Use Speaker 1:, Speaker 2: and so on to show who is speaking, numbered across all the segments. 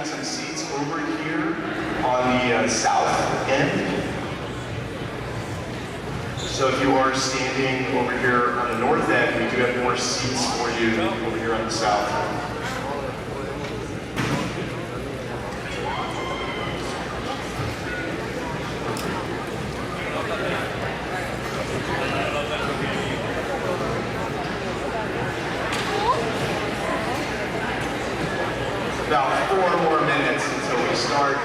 Speaker 1: got some seats over here on the south end. So if you are standing over here on the north end, we do have more seats for you over here on the south. About 4 more minutes until we start.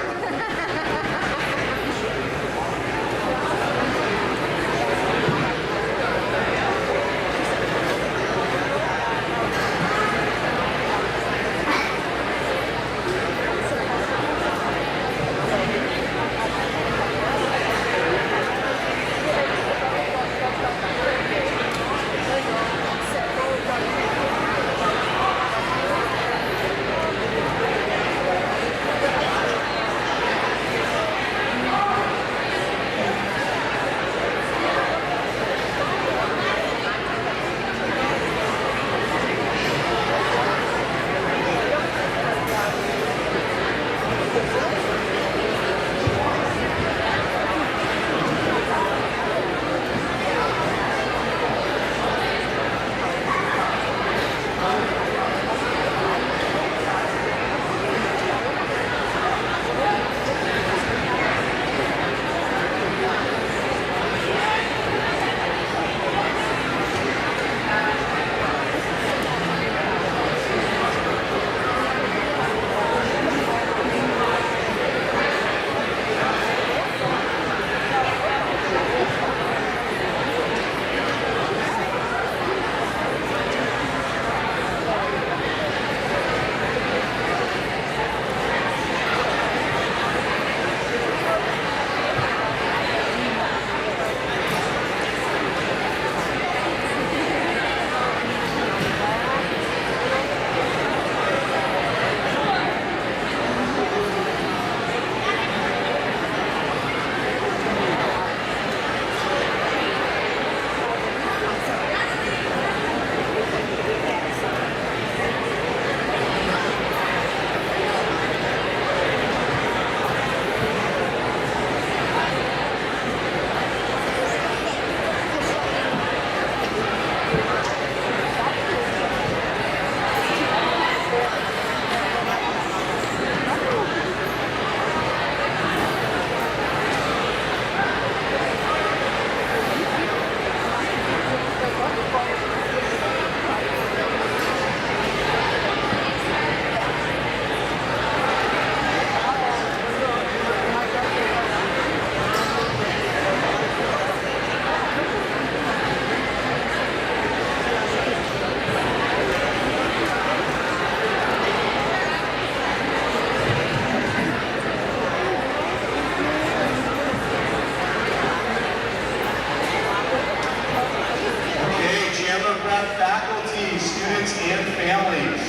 Speaker 1: Faculty, students, and families,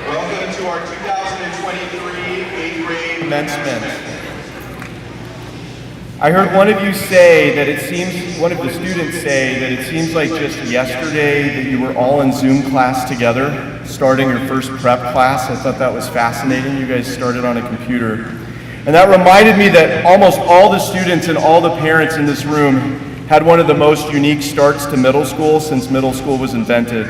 Speaker 1: welcome to our 2023 8th grade Commencement.
Speaker 2: I heard one of you say that one of the students say that it seems like just yesterday that you were all in Zoom class together, starting your first prep class. I thought that was fascinating. You guys started on a computer. And that reminded me that almost all the students and all the parents in this room had one of the most unique starts to middle school since middle school was invented.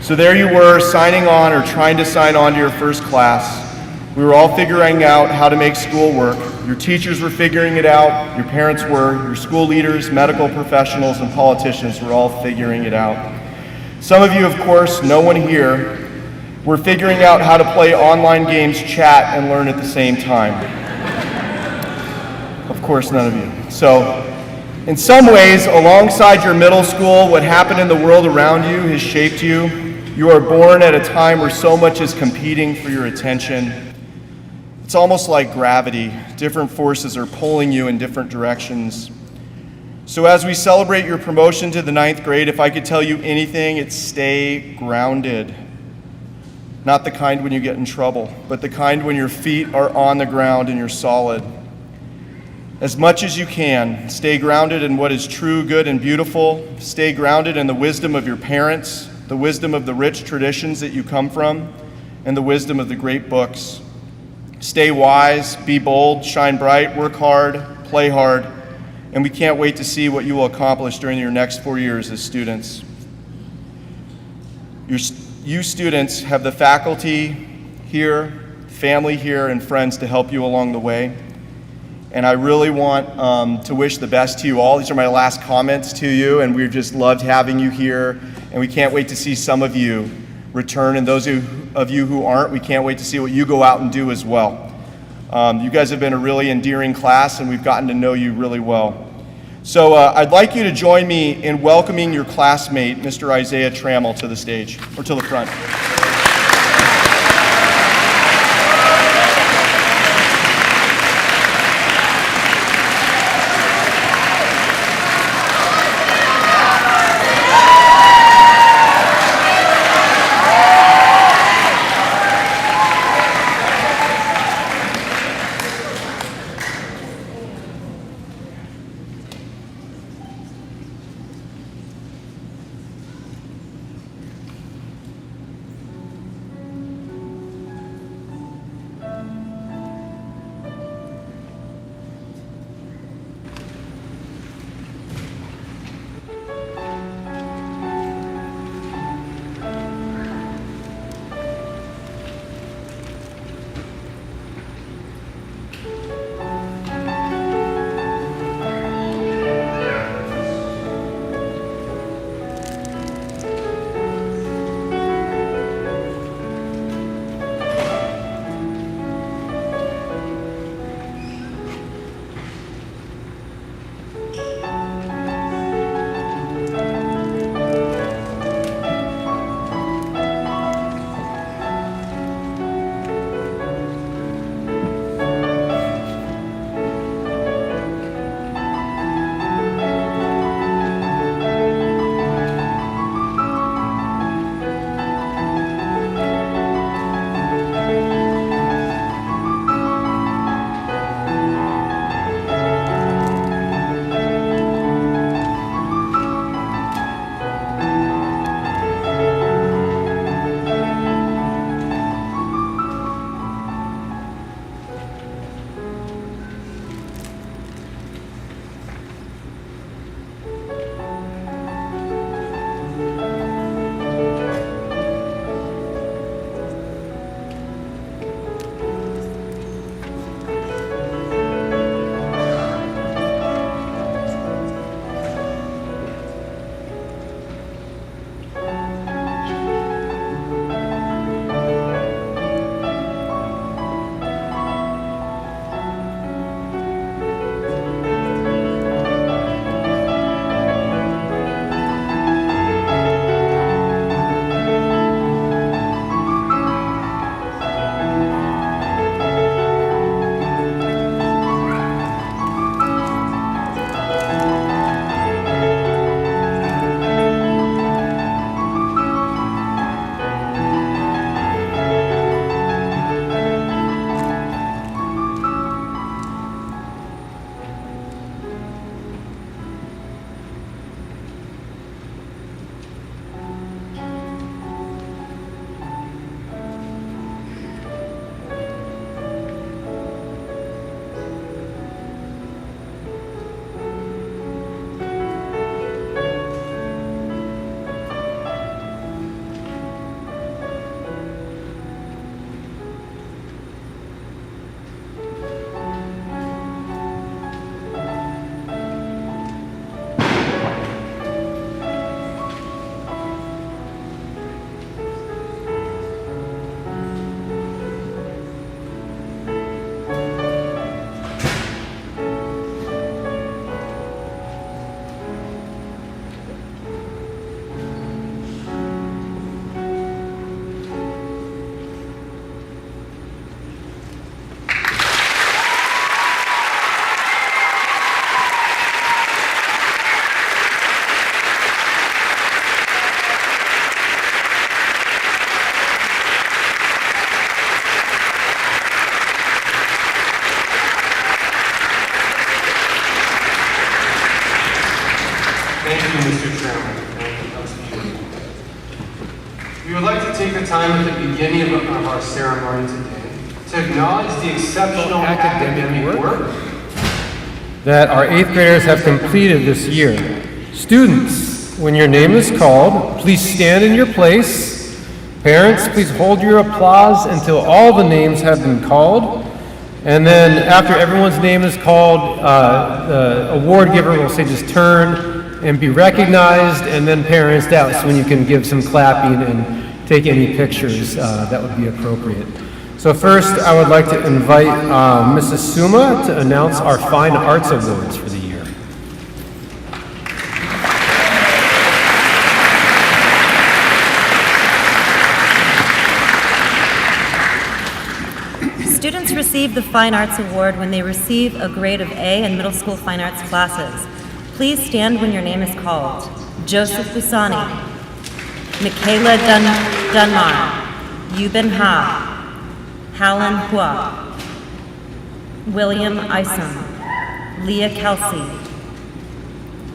Speaker 2: So there you were, signing on or trying to sign on to your first class. We were all figuring out how to make school work. Your teachers were figuring it out, your parents were, your school leaders, medical professionals, and politicians were all figuring it out. Some of you, of course, no one here, were figuring out how to play online games, chat, and learn at the same time. Of course, none of you. So, in some ways, alongside your middle school, what happened in the world around you has shaped you. You are born at a time where so much is competing for your attention. It's almost like gravity. Different forces are pulling you in different directions. So as we celebrate your promotion to the 9th grade, if I could tell you anything, it's stay grounded. Not the kind when you get in trouble, but the kind when your feet are on the ground and you're solid. As much as you can, stay grounded in what is true, good, and beautiful. Stay grounded in the wisdom of your parents, the wisdom of the rich traditions that you come from, and the wisdom of the great books. Stay wise, be bold, shine bright, work hard, play hard, and we can't wait to see what you will accomplish during your next 4 years as students. You students have the faculty here, family here, and friends to help you along the way. And I really want to wish the best to you all. These are my last comments to you, and we've just loved having you here, and we can't wait to see some of you return, and those of you who aren't, we can't wait to see what you go out and do as well. You guys have been a really endearing class, and we've gotten to know you really well. So I'd like you to join me in welcoming your classmate, Mr. Isaiah Trammell, to the stage, or to the front.
Speaker 1: We would like to take the time at the beginning of our ceremony today to
Speaker 3: to acknowledge the exceptional academic work
Speaker 4: that our 8th graders have completed this year. Students, when your name is called, please stand in your place. Parents, please hold your applause until all the names have been called. And then after everyone's name is called, the award giver will say just turn and be recognized, and then parents, that's when you can give some clapping and take any pictures that would be appropriate. So first, I would like to invite Mrs. Suma to announce our Fine Arts Awards for the year.
Speaker 5: Students receive the Fine Arts Award when they receive a grade of A in middle school fine arts classes. Please stand when your name is called. Joseph Busani, Michaela Dunmar, Yubin Ha, Hallen Hua, William Isom, Leah Kelsey,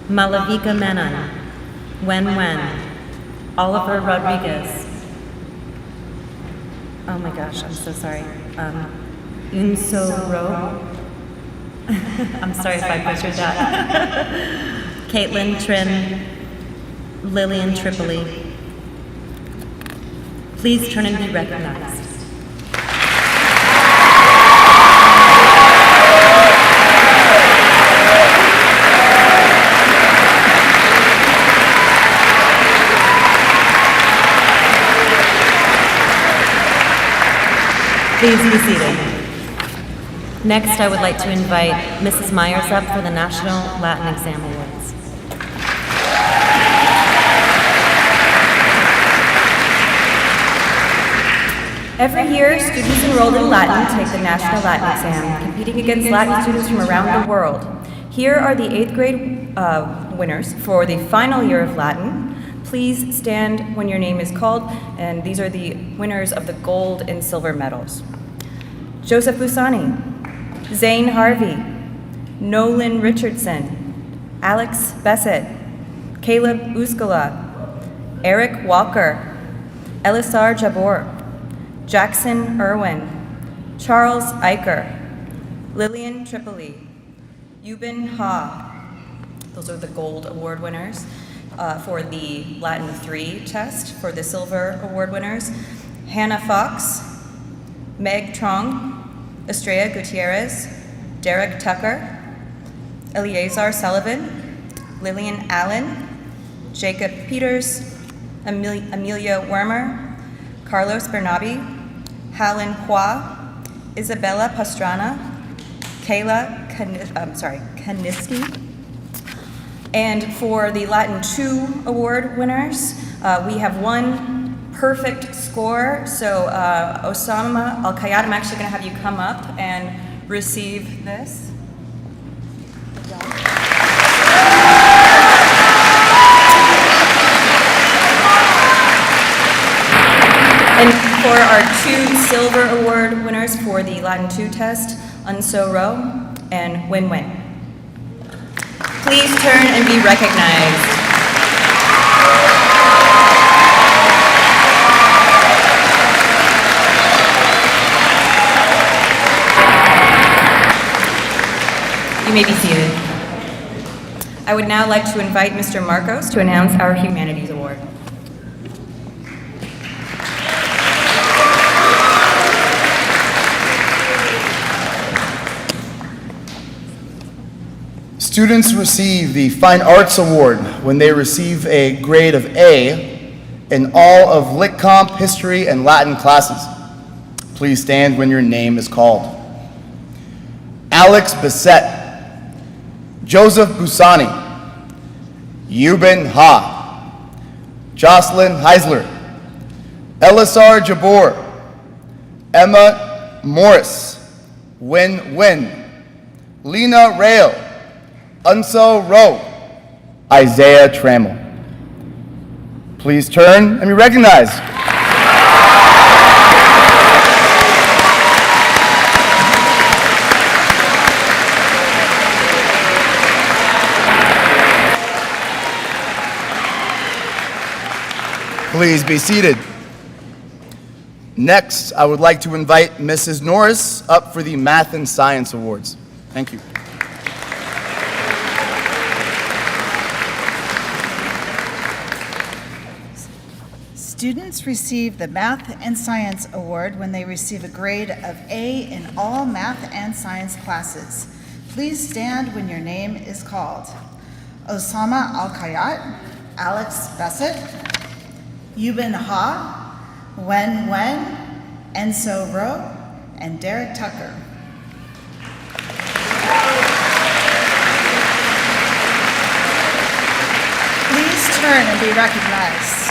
Speaker 5: Malavika Menon, Wen, Oliver Rodriguez. Oh my gosh, I'm so sorry. Unso Ro. I'm sorry if I butchered that. Caitlin Trin, Lillian Tripoli. Please turn and be recognized. Please be seated. Next, I would like to invite Mrs. Myers up for the National Latin Exam Awards.
Speaker 6: Every year, students enrolled in Latin take the National Latin Exam, competing against Latin students from around the world. Here are the 8th grade winners for the final year of Latin. Please stand when your name is called, and these are the winners of the gold and silver medals. Joseph Busani, Zane Harvey, Nolan Richardson, Alex Bessett, Caleb Uskala, Eric Walker, Elisar Jabor, Jackson Irwin, Charles Eicher, Lillian Tripoli, Yubin Ha. Those are the gold award winners. For the Latin 3 test. For the silver award winners, Hannah Fox, Meg Trong, Estrella Gutierrez, Derek Tucker, Eleazar Sullivan, Lillian Allen, Jacob Peters, Amelia Wermer, Carlos Bernabe, Hallen Hua, Isabella Pastrana, Kayla Kaniski. And for the Latin 2 award winners, we have one perfect score. So Osama Al-Kayat, I'm actually going to have you come up and receive this. And for our 2 silver award winners for the Latin 2 test, Unso Ro and Win. Please turn and be recognized. You may be seated. I would now like to invite Mr. Marcos to announce our Humanities Award.
Speaker 7: Students receive the Fine Arts Award when they receive a grade of A in all of Lit Comp, History, and Latin classes. Please stand when your name is called. Alex Bissett, Joseph Busani, Yubin Ha, Jocelyn Heisler, Elisar Jabor, Emma Morris, Win, Lena Rail, Unso Ro, Isaiah Trammell. Please turn and be recognized. Please be seated. Next, I would like to invite Mrs. Norris up for the Math and Science Awards. Thank you.
Speaker 8: Students receive the Math and Science Award when they receive a grade of A in all math and science classes. Please stand when your name is called. Osama Al-Kayat, Alex Bassett, Yubin Ha, Wen, Enso Ro, and Derek Tucker. Please turn and be recognized.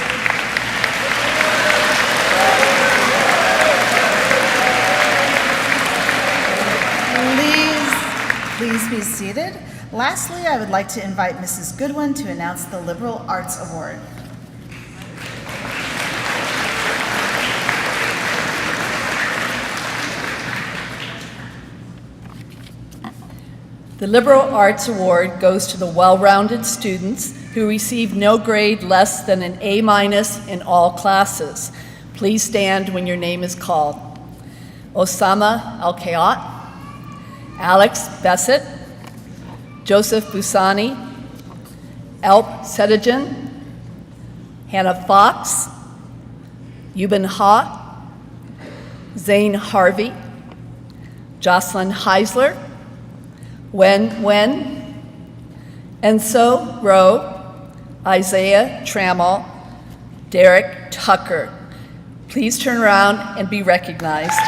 Speaker 8: Please be seated. Lastly, I would like to invite Mrs. Goodwin to announce the Liberal Arts Award.
Speaker 9: The Liberal Arts Award goes to the well-rounded students who received no grade less than an A- in all classes. Please stand when your name is called. Osama Al-Kayat, Alex Bassett, Joseph Busani, Elp Sedijan, Hannah Fox, Yubin Ha, Zane Harvey, Jocelyn Heisler, Wen, Enso Ro, Isaiah Trammell, Derek Tucker. Please turn around and be recognized.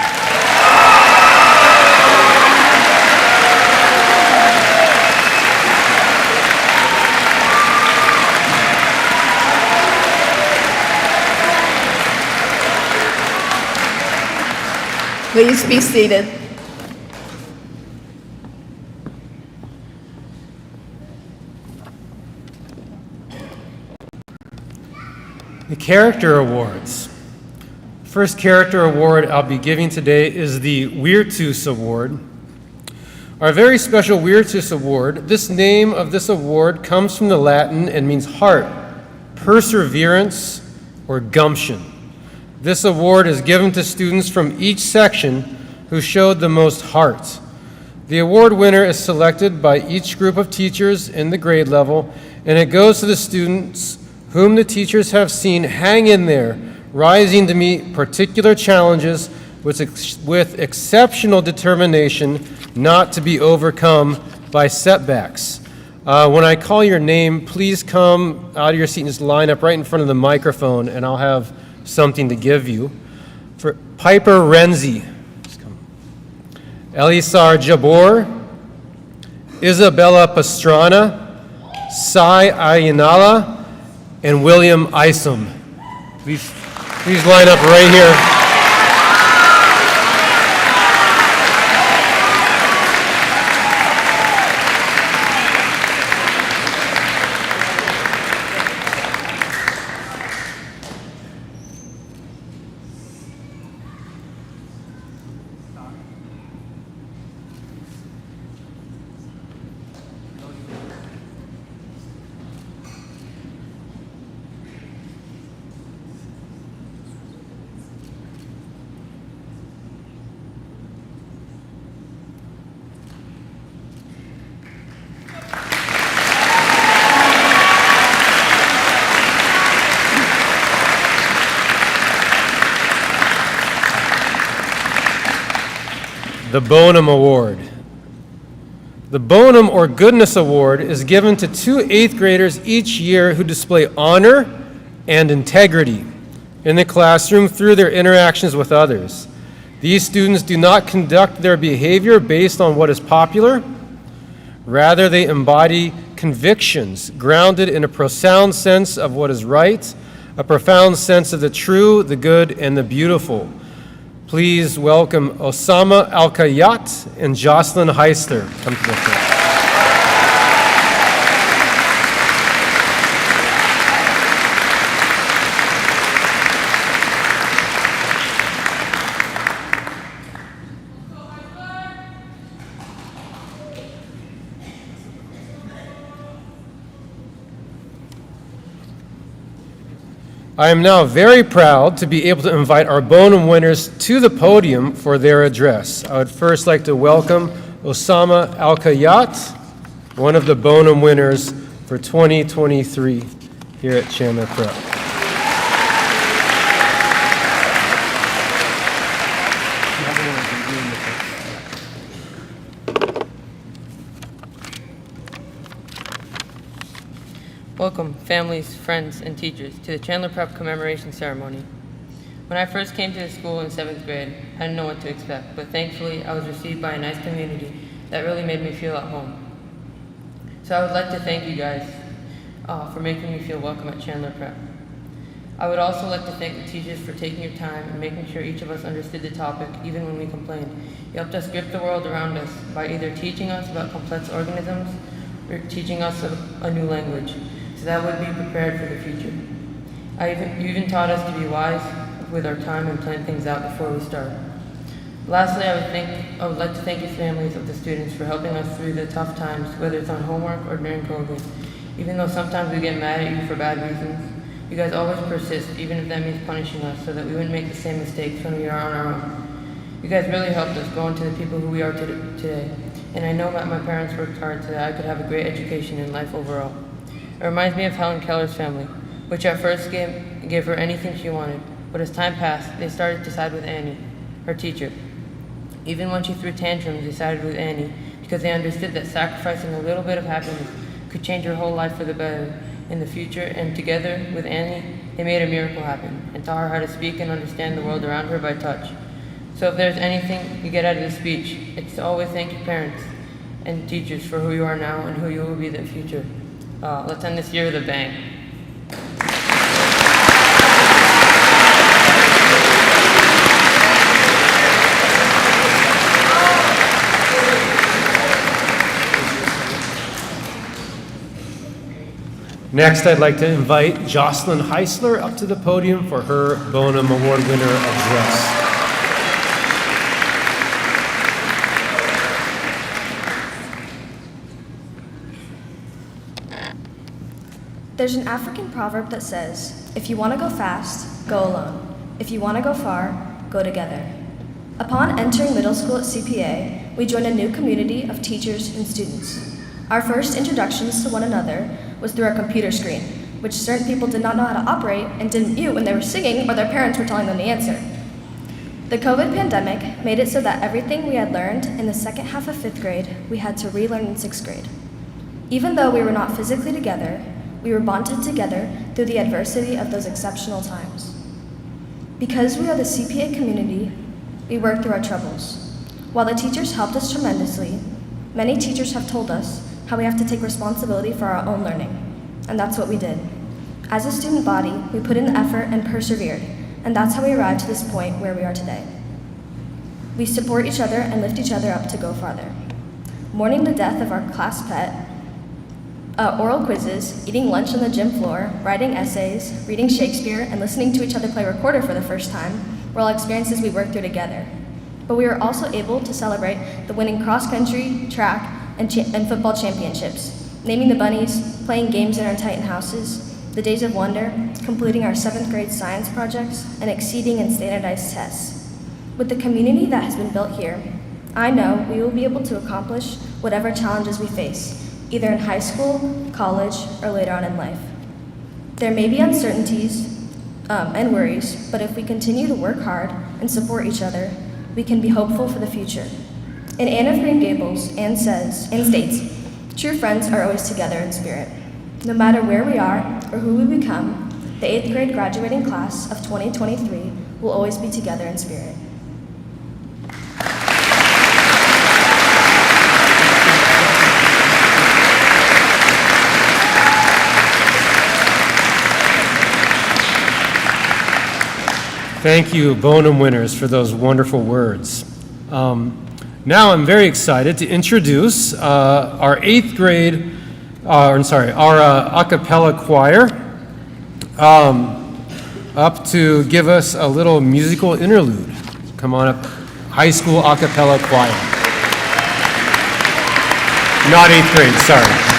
Speaker 9: Please be seated.
Speaker 4: The Character Awards. First character award I'll be giving today is the Virtus Award. Our very special Virtus Award, this name of this award comes from the Latin and means heart, perseverance, or gumption. This award is given to students from each section who showed the most heart. The award winner is selected by each group of teachers in the grade level, and it goes to the students whom the teachers have seen hang in there, rising to meet particular challenges with exceptional determination not to be overcome by setbacks. When I call your name, please come out of your seat and just line up right in front of the microphone, and I'll have something to give you. For Piper Renzi, Elisar Jabor, Isabella Pastrana, Sai Ayinala, and William Isom. Please line up right here. The Bonum Award. The Bonum or Goodness Award is given to 2 8th graders each year who display honor and integrity in the classroom through their interactions with others. These students do not conduct their behavior based on what is popular. Rather, they embody convictions grounded in a profound sense of what is right, a profound sense of the true, the good, and the beautiful. Please welcome Osama Al-Kayat and Jocelyn Heisler. Come to the front. I am now very proud to be able to invite our Bonum winners to the podium for their address. I would first like to welcome Osama Al-Kayat, one of the Bonum winners for 2023 here at Chandler Prep.
Speaker 10: Welcome, families, friends, and teachers, to the Chandler Prep commemoration ceremony. When I first came to the school in 7th grade, I didn't know what to expect, but thankfully I was received by a nice community that really made me feel at home. So I would like to thank you guys for making me feel welcome at Chandler Prep. I would also like to thank the teachers for taking your time and making sure each of us understood the topic, even when we complained. You helped us grip the world around us by either teaching us about complex organisms or teaching us a new language, so that we'd be prepared for the future. You even taught us to be wise with our time and plan things out before we start. Lastly, I would like to thank you families of the students for helping us through the tough times, whether it's on homework or during COVID. Even though sometimes we get mad at you for bad reasons, you guys always persist, even if that means punishing us, so that we wouldn't make the same mistakes when we are on our own. You guys really helped us grow into the people who we are today, and I know that my parents worked hard so that I could have a great education in life overall. It reminds me of Helen Keller's family, which at first gave her anything she wanted, but as time passed, they started to side with Annie, her teacher. Even when she threw tantrums, they sided with Annie, because they understood that sacrificing a little bit of happiness could change her whole life for the better in the future, and together with Annie, they made a miracle happen, and taught her how to speak and understand the world around her by touch. So if there's anything you get out of this speech, it's to always thank your parents and teachers for who you are now and who you will be in the future. Let's end this year with a bang.
Speaker 4: Next, I'd like to invite Jocelyn Heisler up to the podium for her Bonum Award winner address.
Speaker 11: There's an African proverb that says, if you want to go fast, go alone. If you want to go far, go together. Upon entering middle school at CPA, we joined a new community of teachers and students. Our first introductions to one another was through our computer screen, which certain people did not know how to operate and didn't mute when they were singing or their parents were telling them the answer. The COVID pandemic made it so that everything we had learned in the second half of 5th grade, we had to relearn in 6th grade. Even though we were not physically together, we were bonded together through the adversity of those exceptional times. Because we are the CPA community, we work through our troubles. While the teachers helped us tremendously, many teachers have told us how we have to take responsibility for our own learning, and that's what we did. As a student body, we put in the effort and persevered, and that's how we arrived to this point where we are today. We support each other and lift each other up to go farther. Mourning the death of our class pet, oral quizzes, eating lunch on the gym floor, writing essays, reading Shakespeare, and listening to each other play recorder for the first time were all experiences we worked through together. But we were also able to celebrate the winning cross-country, track, and football championships, naming the bunnies, playing games in our Titan houses, the days of wonder, completing our 7th grade science projects, and exceeding in standardized tests. With the community that has been built here, I know we will be able to accomplish whatever challenges we face, either in high school, college, or later on in life. There may be uncertainties and worries, but if we continue to work hard and support each other, we can be hopeful for the future. In Anne of Green Gables, Anne states, true friends are always together in spirit. No matter where we are or who we become, the 8th grade graduating class of 2023 will always be together in spirit.
Speaker 4: Thank you, Bonum winners, for those wonderful words. Now I'm very excited to introduce our 8th grade, our a cappella choir up to give us a little musical interlude. Come on up, high school a cappella choir. Not 8th grade, sorry.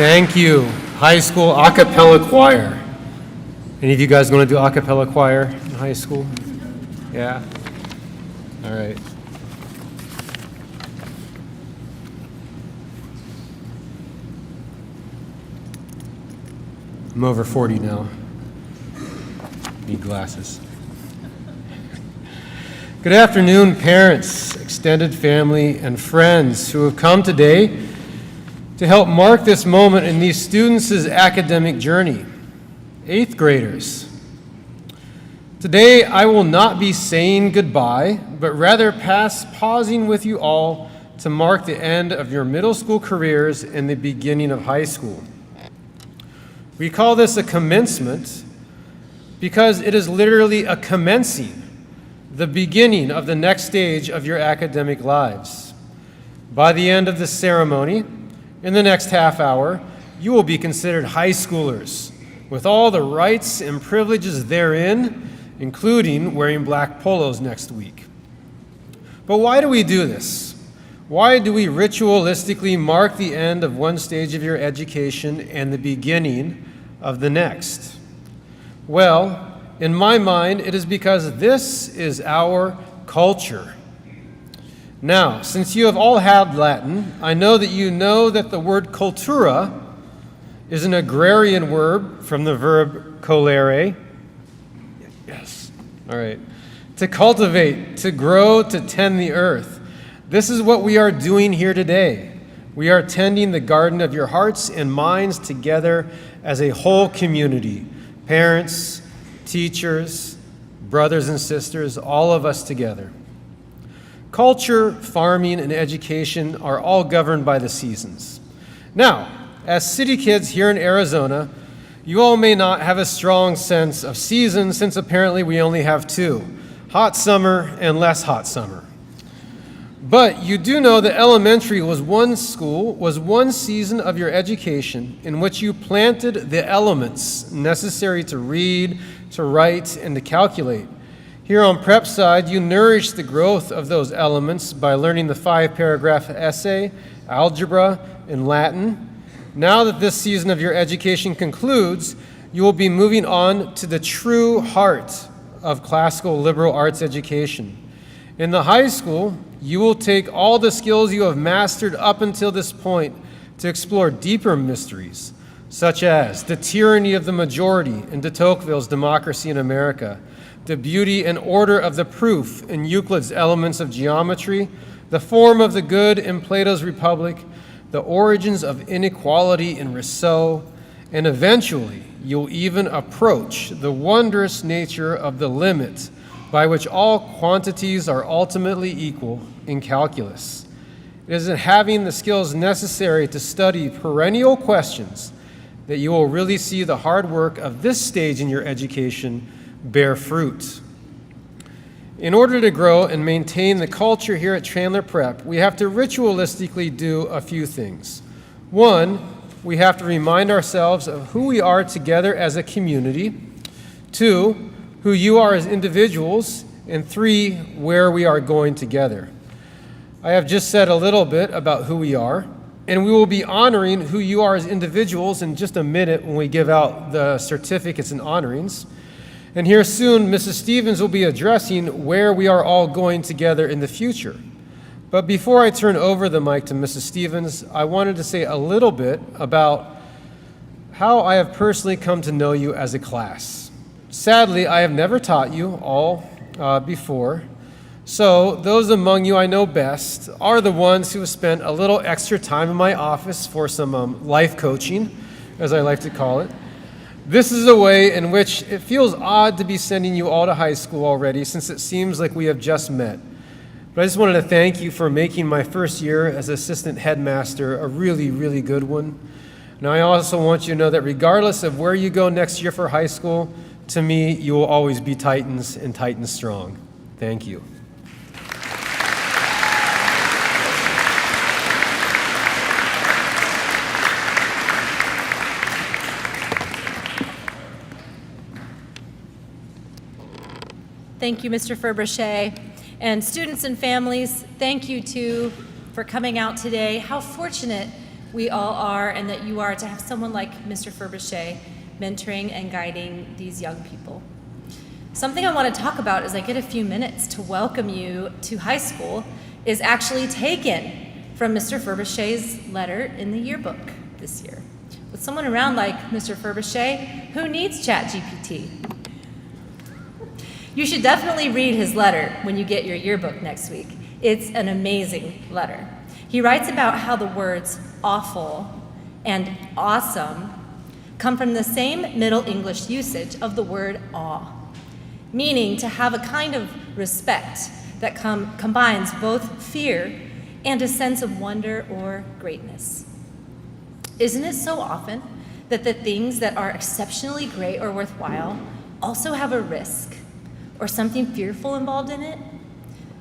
Speaker 4: Thank you. High school a cappella choir. Any of you guys want to do a cappella choir in high school? Yeah? All right. I'm over 40 now. Need glasses. Good afternoon, parents, extended family, and friends who have come today to help mark this moment in these students' academic journey. 8th graders. Today, I will not be saying goodbye, but rather pausing with you all to mark the end of your middle school careers and the beginning of high school. We call this a commencement because it is literally a commencing, the beginning of the next stage of your academic lives. By the end of the ceremony, in the next half hour, you will be considered high schoolers with all the rights and privileges therein, including wearing black polos next week. But why do we do this? Why do we ritualistically mark the end of one stage of your education and the beginning of the next? Well, in my mind, it is because this is our culture. Now, since you have all had Latin, I know that the word cultura is an agrarian verb from the verb colere. Yes. All right. To cultivate, to grow, to tend the earth. This is what we are doing here today. We are tending the garden of your hearts and minds together as a whole community. Parents, teachers, brothers and sisters, all of us together. Culture, farming, and education are all governed by the seasons. Now, as city kids here in Arizona, you all may not have a strong sense of seasons since apparently we only have two, hot summer and less hot summer. But you do know that elementary was one season of your education in which you planted the elements necessary to read, to write, and to calculate. Here on prep side, you nourish the growth of those elements by learning the 5-paragraph essay, algebra, and Latin. Now that this season of your education concludes, you will be moving on to the true heart of classical liberal arts education. In the high school, you will take all the skills you have mastered up until this point to explore deeper mysteries, such as the tyranny of the majority in de Tocqueville's Democracy in America, the beauty and order of the proof in Euclid's Elements of Geometry, the form of the good in Plato's Republic, the origins of inequality in Rousseau, and eventually you'll even approach the wondrous nature of the limit by which all quantities are ultimately equal in calculus. It is in having the skills necessary to study perennial questions that you will really see the hard work of this stage in your education bear fruit. In order to grow and maintain the culture here at Chandler Prep, we have to ritualistically do a few things. One, we have to remind ourselves of who we are together as a community. Two, who you are as individuals. And three, where we are going together. I have just said a little bit about who we are, and we will be honoring who you are as individuals in just a minute when we give out the certificates and honorings. And here soon, Mrs. Stevens will be addressing where we are all going together in the future. But before I turn over the mic to Mrs. Stevens, I wanted to say a little bit about how I have personally come to know you as a class. Sadly, I have never taught you all before, so those among you I know best are the ones who have spent a little extra time in my office for some life coaching, as I like to call it. This is a way in which it feels odd to be sending you all to high school already, since it seems like we have just met. But I just wanted to thank you for making my first year as assistant headmaster a really, really good one. Now, I also want you to know that regardless of where you go next year for high school, to me, you will always be Titans and Titans strong. Thank you.
Speaker 5: Thank you, Mr. Fabergé. And students and families, thank you too for coming out today. How fortunate we all are and that you are to have someone like Mr. Fabergé mentoring and guiding these young people. Something I want to talk about as I get a few minutes to welcome you to high school is actually taken from Mr. Fabergé's letter in the yearbook this year. With someone around like Mr. Fabergé, who needs ChatGPT? You should definitely read his letter when you get your yearbook next week. It's an amazing letter. He writes about how the words awful and awesome come from the same Middle English usage of the word awe, meaning to have a kind of respect that combines both fear and a sense of wonder or greatness. Isn't it so often that the things that are exceptionally great or worthwhile also have a risk or something fearful involved in it?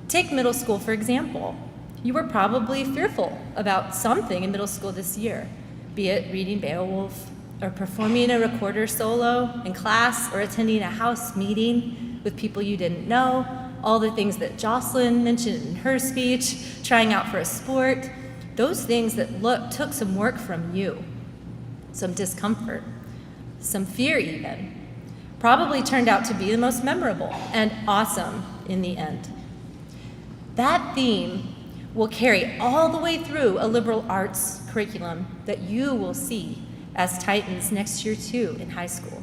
Speaker 5: Take middle school, for example. You were probably fearful about something in middle school this year, be it reading Beowulf, or performing a recorder solo in class, or attending a house meeting with people you didn't know, all the things that Jocelyn mentioned in her speech, trying out for a sport, those things that took some work from you, some discomfort, some fear even, probably turned out to be the most memorable and awesome in the end. That theme will carry all the way through a liberal arts curriculum that you will see as Titans next year too in high school.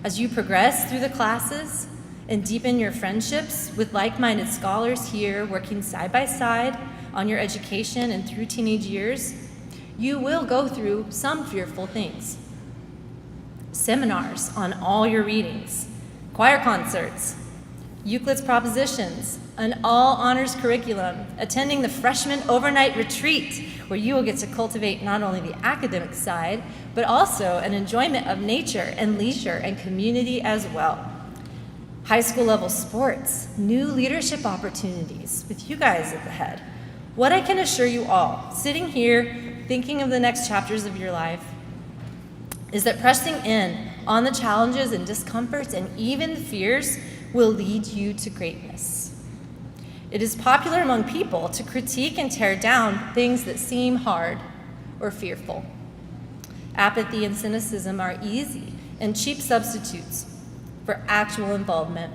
Speaker 5: As you progress through the classes and deepen your friendships with like-minded scholars here working side by side on your education and through teenage years, you will go through some fearful things. Seminars on all your readings, choir concerts, Euclid's propositions, an all-honors curriculum, attending the freshman overnight retreat, where you will get to cultivate not only the academic side, but also an enjoyment of nature and leisure and community as well. High school level sports, new leadership opportunities with you guys at the head. What I can assure you all, sitting here thinking of the next chapters of your life, is that pressing in on the challenges and discomforts and even fears will lead you to greatness. It is popular among people to critique and tear down things that seem hard or fearful. Apathy and cynicism are easy and cheap substitutes for actual involvement.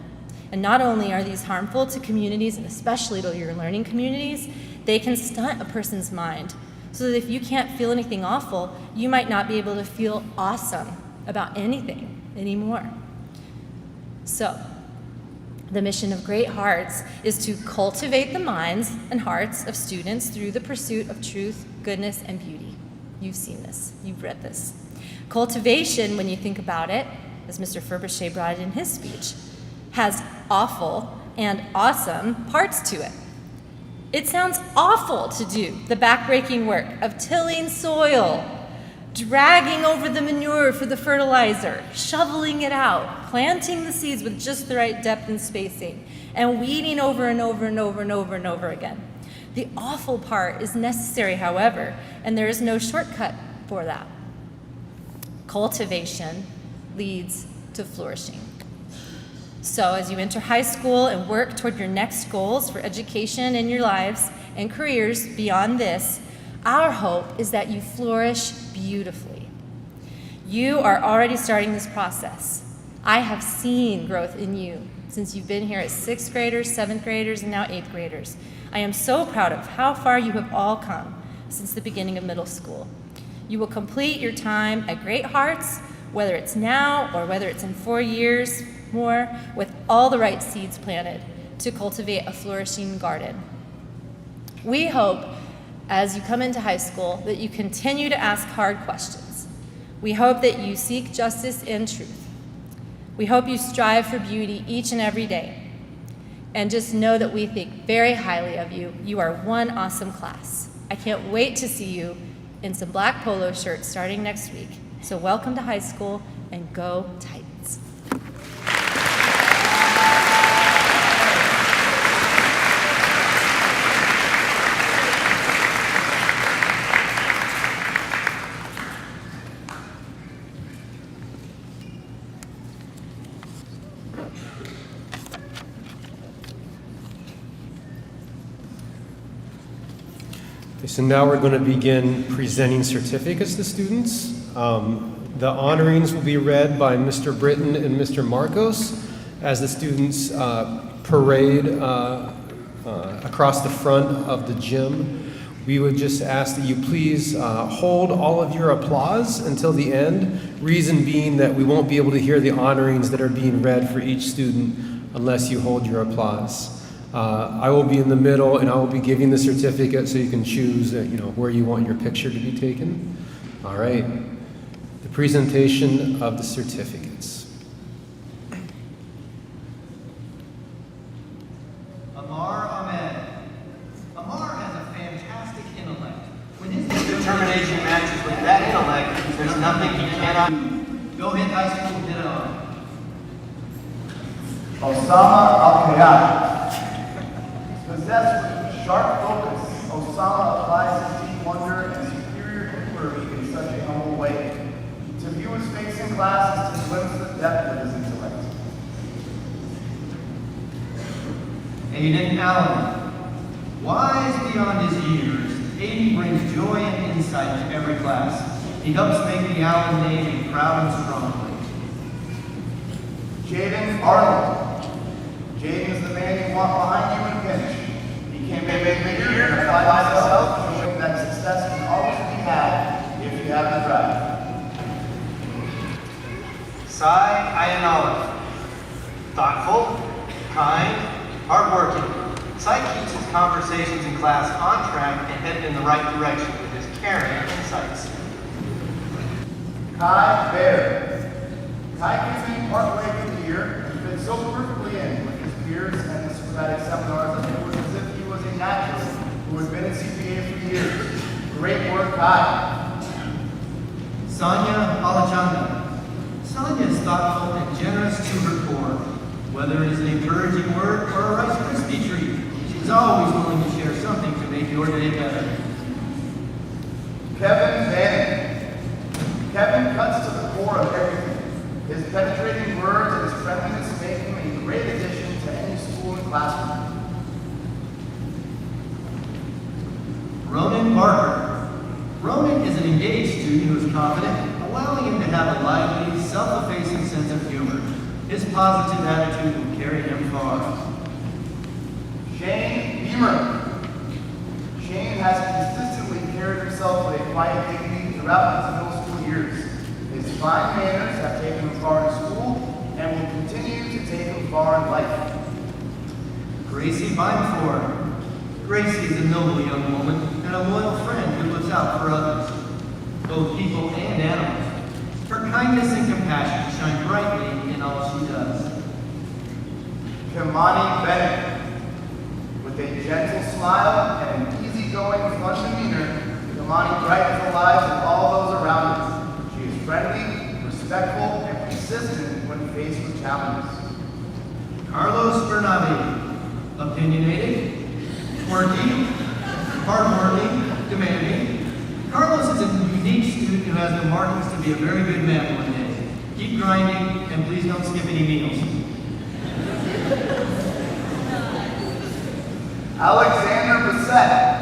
Speaker 5: And not only are these harmful to communities, and especially to your learning communities, they can stunt a person's mind, so that if you can't feel anything awful, you might not be able to feel awesome about anything anymore. So, the mission of Great Hearts is to cultivate the minds and hearts of students through the pursuit of truth, goodness, and beauty. You've seen this, you've read this. Cultivation, when you think about it, as Mr. Fabergé brought it in his speech, has awful and awesome parts to it. It sounds awful to do the backbreaking work of tilling soil, dragging over the manure for the fertilizer, shoveling it out, planting the seeds with just the right depth and spacing, and weeding over and over and over and over and over again. The awful part is necessary, however, and there is no shortcut for that. Cultivation leads to flourishing. So as you enter high school and work toward your next goals for education in your lives
Speaker 12: and careers beyond this, our hope is that you flourish beautifully. You are already starting this process. I have seen growth in you since you've been here as 6th graders, 7th graders, and now 8th graders. I am so proud of how far you have all come since the beginning of middle school. You will complete your time at Great Hearts, whether it's now or whether it's in 4 years more, with all the right seeds planted to cultivate a flourishing garden. We hope, as you come into high school, that you continue to ask hard questions. We hope that you seek justice and truth. We hope you strive for beauty each and every day. And just know that we think very highly of you. You are one awesome class. I can't wait to see you in some black polo shirts starting next week. So welcome to high school, and go Titans.
Speaker 4: So now we're going to begin presenting certificates to students. The honorings will be read by Mr. Britton and Mr. Marcos as the students parade across the front of the gym. We would just ask that you please hold all of your applause until the end, reason being that we won't be able to hear the honorings that are being read for each student unless you hold your applause. I will be in the middle, and I will be giving the certificate so you can choose where you want your picture to be taken. All right. The presentation of the certificates.
Speaker 13: Amar Ahmed. Amar has a fantastic intellect. When his determination matches with that intellect, there's nothing he cannot do. Go hit high school, get it on.
Speaker 7: Osama Al-Kayat. Possessed with sharp focus, Osama applies his deep wonder and superior inquiry in such a humble way. To view his face in class is to glimpse the depth of his intellect.
Speaker 13: Aiden Allen. Wise beyond his years, Aiden brings joy and insight to every class. He helps make the Allen name proud and strong.
Speaker 7: Jaden Arnold. Jaden is the man you want behind you in pinch. He can make it bigger and apply himself, showing that success can always be had if you have the drive.
Speaker 13: Sai Ayanala. Thoughtful, kind, hardworking. Sai keeps his conversations in class on track and headed in the right direction with his caring insights.
Speaker 7: Kai Baird. Kai came in partway through the year and fit so perfectly in with his peers and the Socratic seminars that it was as if he was a natural who had been in CPA for years. Great work, Kai.
Speaker 13: Sonia Alachanda. Sonia is thoughtful and generous to her core. Whether it is an encouraging word or a Rice Krispie treat, she's always willing to share something to make your day better.
Speaker 7: Kevin Vannon. Kevin cuts to the core of everything. His penetrating words and his friendliness make him a great addition to any school and classroom.
Speaker 13: Ronan Barker. Ronan is an engaged student who is confident, allowing him to have a lively, self-effacing sense of humor. His positive attitude will carry him far.
Speaker 7: Shane Beamer. Shane has consistently carried himself with a quiet dignity throughout his middle school years. His fine manners have taken him far in school and will continue to take him far in life.
Speaker 13: Gracie Bimeford. Gracie is a noble young woman and a loyal friend who looks out for others, both people and animals. Her kindness and compassion shine brightly in all she does.
Speaker 7: Kimani Bennett. With a gentle smile and an easygoing, fun demeanor, Kimani brightens the lives of all those around us. She is friendly, respectful, and persistent when faced with challenges.
Speaker 13: Carlos Bernabe. Opinionated, quirky, hardworking, demanding. Carlos is a unique student who has the markings to be a very good man one day. Keep grinding, and please don't skip any meals.
Speaker 7: Alexander Bissett.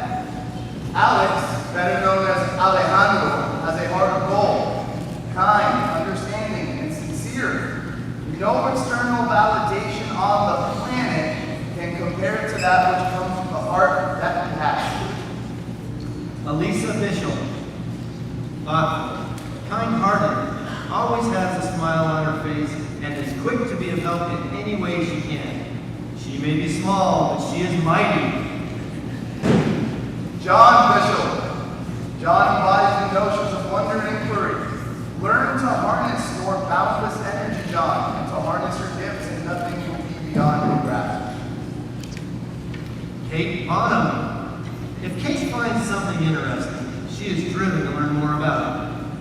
Speaker 7: Alex, better known as Alejandro, has a heart of gold, kind, understanding, and sincere. No external validation on the planet can compare to that which comes from the heart that he has.
Speaker 13: Elisa Bishop, thoughtful, kind-hearted, always has a smile on her face, and is quick to be of help in any way she can. She may be small, but she is mighty.
Speaker 7: John Bishop. John embodies the notions of wonder and inquiry. Learn to harness your boundless energy, John, and to harness your gifts, and nothing will be beyond your grasp.
Speaker 13: Kate Bonham. If Kate finds something interesting, she is driven to learn more about it.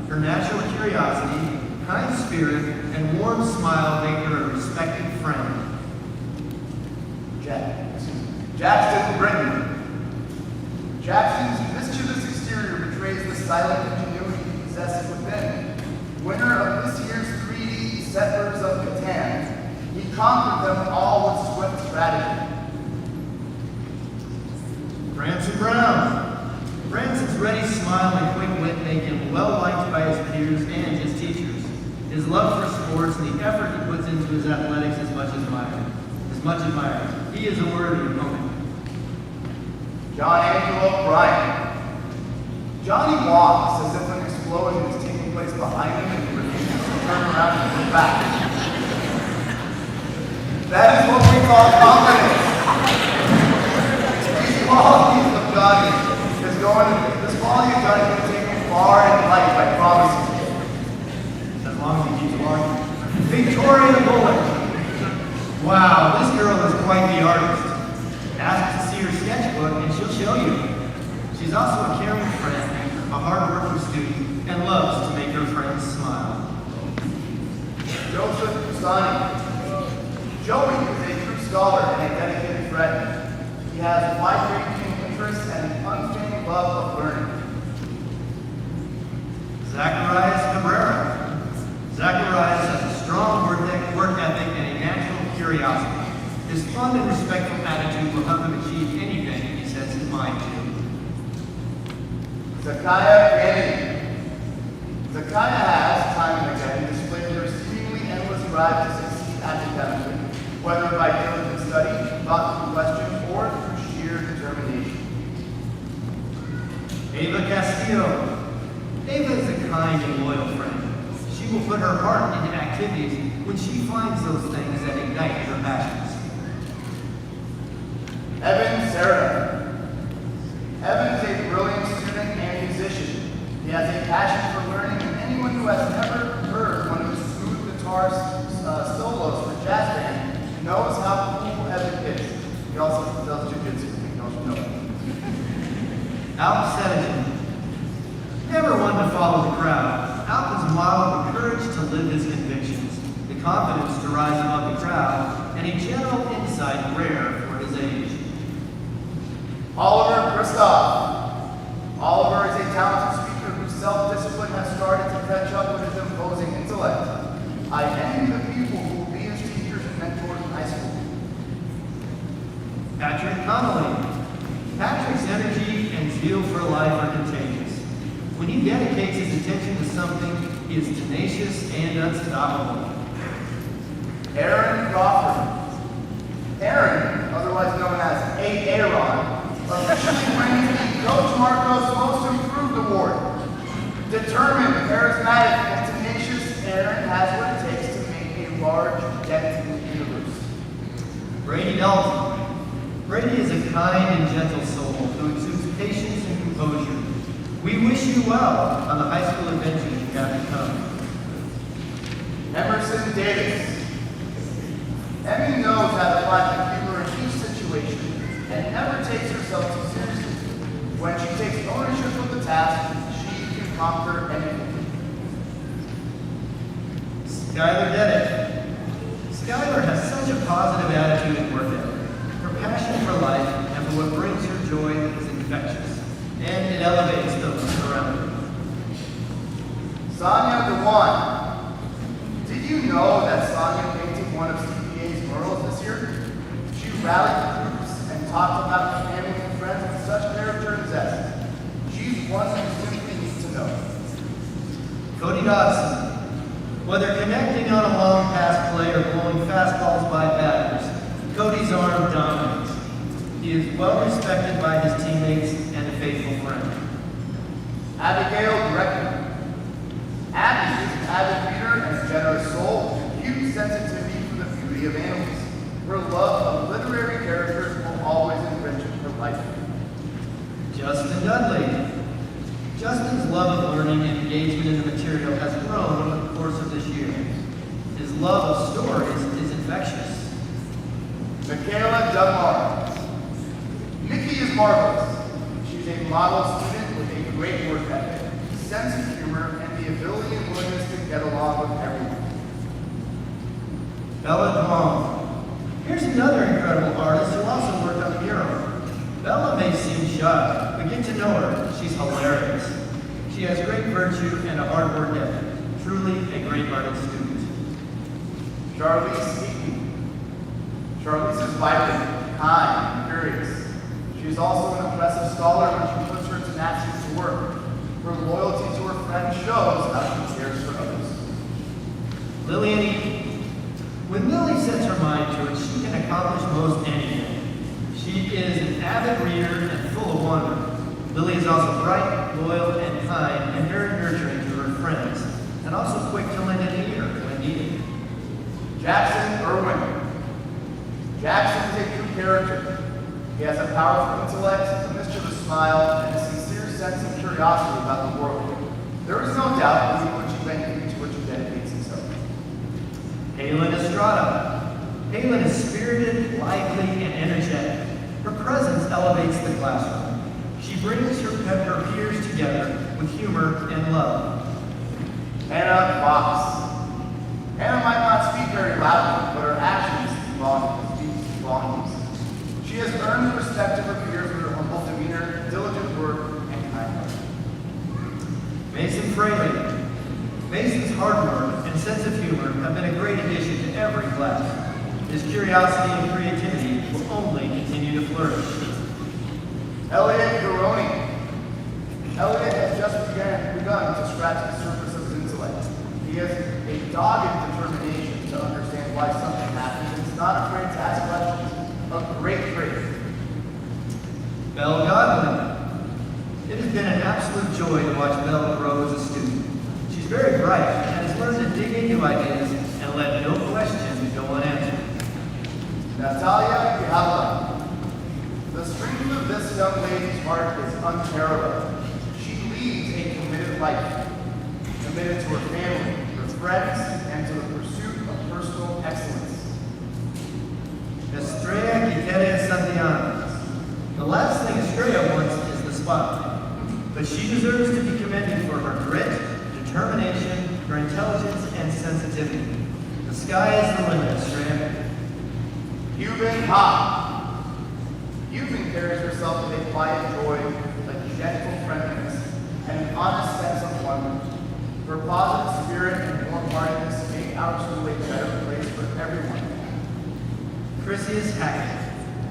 Speaker 13: Her natural curiosity, kind spirit, and warm smile make her a respected friend.
Speaker 7: Jackson Britton. Jackson's mischievous exterior betrays the silent ingenuity he possesses within. Winner of this year's 3D Settlers of Catan, he conquered them all with swift strategy.
Speaker 13: Branson Brown. Branson's ready smile and quick wit make him well-liked by his peers and his teachers. His love for sports and the effort he puts into his athletics is much admired. He is a worthy opponent.
Speaker 7: John Angelo Bryan. Johnny walks as if an explosion is taking place behind him and he refuses to turn around and look back. That is what we call confidence. These qualities of Johnny this quality of Johnny is going to take me far in life, I promise you.
Speaker 13: As long as he keeps walking. Victoria Bullock. Wow, this girl is quite the artist. Ask to see her sketchbook and she'll show you. She's also a caring friend, a hard-working student, and loves to make her friends smile.
Speaker 7: Joseph Busani. Joey is a true scholar and a dedicated friend. He has wide-ranging interests and an unfailing love of learning.
Speaker 13: Zacharias Cabrera. Zacharias has a strong work ethic and a natural curiosity. His fun and respectful attitude will help him achieve anything he sets his mind to.
Speaker 7: Zakiah Kennedy. Zakiah has, time and again, displayed her seemingly endless drive to succeed academically, whether by diligent study, thoughtful questions, or through sheer determination.
Speaker 13: Ava Castillo. Ava is a kind and loyal friend. She will put her heart into activities when she finds those things that ignite her passions.
Speaker 7: Evan Serra. Evan is a brilliant student and musician. He has a passion for learning, and anyone who has never heard one of his smooth guitar solos for jazz band knows how cool Evan is. He also does jiu-jitsu, you know.
Speaker 13: Alp Senegal. Never one to follow the crowd. Alp is a model of the courage to live his convictions, the confidence to rise above the crowd, and a general insight rare for his age.
Speaker 7: Oliver Christoph. Oliver is a talented speaker whose self-discipline has started to catch up with his imposing intellect. I envy the people who will be his teachers and mentors in high school.
Speaker 13: Patrick Connolly. Patrick's energy and zeal for life are contagious. When he dedicates his attention to something, he is tenacious and unstoppable.
Speaker 7: Aaron Crawford. Aaron, otherwise known as Aaron, officially wins the Coach Marco's Most Improved Award. Determined, charismatic, and tenacious, Aaron has what it takes to make a large dent in the universe.
Speaker 13: Brady Dalton. Brady is a kind and gentle soul who exudes patience and composure. We wish you well on the high school adventures you have to come.
Speaker 7: Emerson Davis. Emmy knows how to find the humor in each situation and never takes herself too seriously. When she takes ownership of the task, she can conquer anything.
Speaker 13: Skylar Deddick. Skylar has such a positive attitude and work ethic. Her passion for life and for what brings her joy is infectious, and it elevates those around her.
Speaker 7: Sonia Dewan. Did you know that Sonia painted one of CPA's murals this year? She rallied the groups and talked about the family and friends with such character and zest.
Speaker 13: Dodson. Whether connecting on a long pass play or blowing fastballs by batters, Cody's arm dominates. He is well respected by his teammates and a faithful friend.
Speaker 14: Abigail Greco. Abby is an avid reader and generous soul with acute sensitivity for the beauty of animals. Her love of literary characters will always enrich her life.
Speaker 13: Justin Dudley. Justin's love of learning and engagement in the material has grown over the course of this year. His love of stories is infectious.
Speaker 14: Michaela Dunbar. Nikki is marvelous. She's a model student with a great work ethic, sense of humor, and the ability and willingness to get along with everyone.
Speaker 13: Bella Dwong. Here's another incredible artist who also worked on the mural. Bella may seem shy, but get to know her. She's hilarious. She has great virtue and a hard work ethic. Truly a great-hearted student.
Speaker 14: Charlize Eaton. Charlize is vibrant, kind, and curious. She is also an impressive scholar when she puts her tenacity to work. Her loyalty to her friends shows how she cares for others.
Speaker 13: Lillian Eaton. When Lily sets her mind to it, she can accomplish most anything. She is an avid reader and full of wonder. Lily is also bright, loyal, and kind, and very nurturing to her friends, and also quick to lend an ear when needed.
Speaker 14: Jackson Irwin. Jackson is a true character. He has a powerful intellect, a mischievous smile, and a sincere sense of curiosity about the world. There is no doubt to which he dedicates himself.
Speaker 13: Halen Estrada. Halen is spirited, lively, and energetic. Her presence elevates the classroom. She brings her peers together with humor and love.
Speaker 14: Hannah Fox. Hannah might not speak very loudly, but her actions speak volumes. She has earned the respect of her peers with her humble demeanor, diligent work, and kind heart.
Speaker 13: Mason Fraley. Mason's hard work and sense of humor have been a great addition to every class. His curiosity and creativity will only continue to flourish.
Speaker 14: Elliot Garoni. Elliot has just begun to scratch the surface of his intellect. He has a dogged determination to understand why something happens and is not afraid to ask questions. A great trait.
Speaker 13: Belle Godwin. It has been an absolute joy to watch Belle grow as a student. She's very bright and has learned to dig into ideas and let no question go unanswered.
Speaker 14: Natalia Mihailovna. The strength of this young lady's heart is unparalleled. She leads a committed life, committed to her family, her friends, and to the pursuit of personal excellence.
Speaker 13: Estrella Quiteria Santiago. The last thing Estrella wants is the spotlight, but she deserves to be commended for her grit, determination, her intelligence, and sensitivity. The sky is the limit, Estrella.
Speaker 14: Euban Ha. Euban carries herself with a quiet joy, a gentle friendliness, and an honest sense of wonder. Her positive spirit and warm-heartedness make our school a better place for everyone.
Speaker 13: Chrysius Hackett.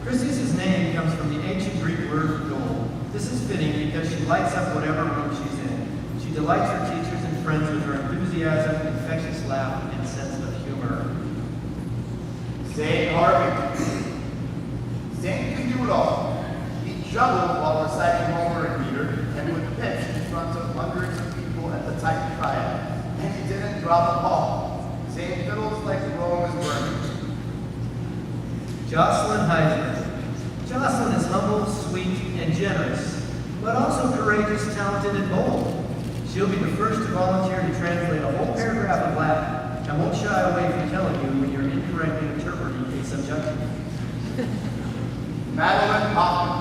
Speaker 13: Chrysius' name comes from the ancient Greek word gold. This is fitting because she lights up whatever room she's in. She delights her teachers and friends with her enthusiasm, infectious laugh, and sense of humor.
Speaker 14: Zane Harvey. Zane can do it all. He juggled while reciting Homer and Peter, and would pitch in front of hundreds of people at the Titan Triad, and he didn't drop the ball. Zane fiddles like Rome is burning.
Speaker 13: Jocelyn Heiser. Jocelyn is humble, sweet, and generous, but also courageous, talented, and bold. She'll be the first to volunteer to translate a whole paragraph of Latin, and won't shy away from telling you when you're incorrectly interpreting a subjunctive.
Speaker 14: Madeline Hoffman.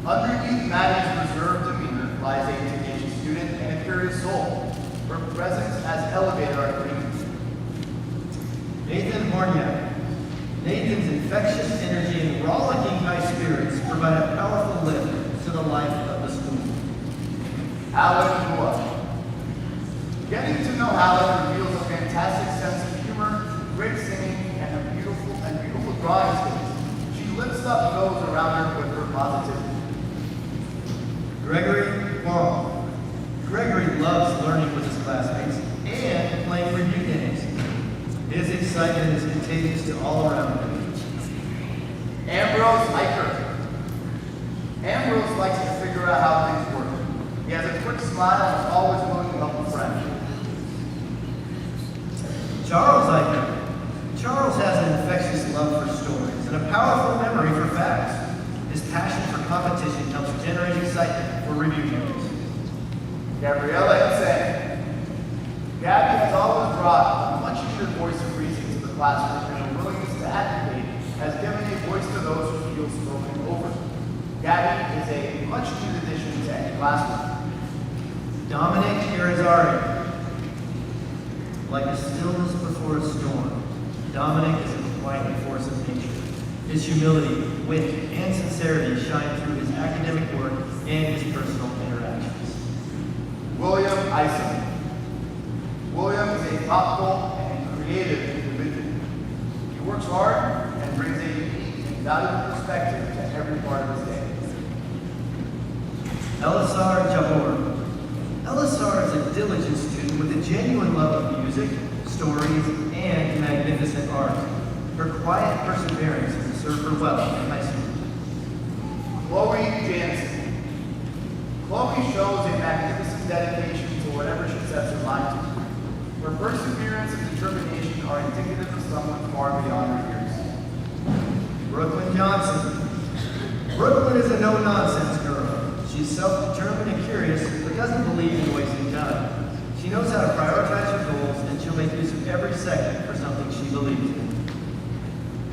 Speaker 14: Underneath Maddie's reserved demeanor lies a tenacious student and a curious soul. Her presence has elevated our dreams.
Speaker 13: Nathan Horniak. Nathan's infectious energy and rollicking high spirits provide a powerful lift to the life of the school.
Speaker 14: Alan Moore. Getting to know Alan reveals a fantastic sense of humor, great singing, and beautiful drawing skills. She lifts up those around her with her positivity.
Speaker 13: Gregory Wong. Gregory loves learning with his excitement is contagious to all around him.
Speaker 14: Ambrose Eicher. Ambrose likes to figure out how things work. He has a quick smile and is always willing to help a friend.
Speaker 13: Charles Eicher. Charles has an infectious love for stories and a powerful memory for facts. His passion for competition helps generate excitement for review games.
Speaker 14: Gabriella Insane. Gabby has always brought a much needed voice of reason to the classroom, and her willingness to advocate has given a voice to those who feel spoken over. Gabby is a much needed addition to any classroom.
Speaker 13: Dominic Irizarry. Like a stillness before a storm, Dominic is a quiet force of nature. His humility, wit, and sincerity shine through his academic work and his personal interactions.
Speaker 14: William Ison. William is a thoughtful and creative individual. He works hard and brings a unique and valuable perspective to every part of his day.
Speaker 13: Elisar Jabor. Elisar is a diligent student with a genuine love of music, stories, and magnificent art. Her quiet perseverance has served her well in high school.
Speaker 14: Chloe Jansen. Chloe shows a magnificent dedication to whatever she sets her mind to. Her perseverance and determination are indicative of someone far beyond her years.
Speaker 13: Brooklyn Johnson. Brooklyn is a no-nonsense girl. She's self-determined and curious, but doesn't believe in wasting time. She knows how to prioritize her goals, and she'll make use of every second for something she believes in.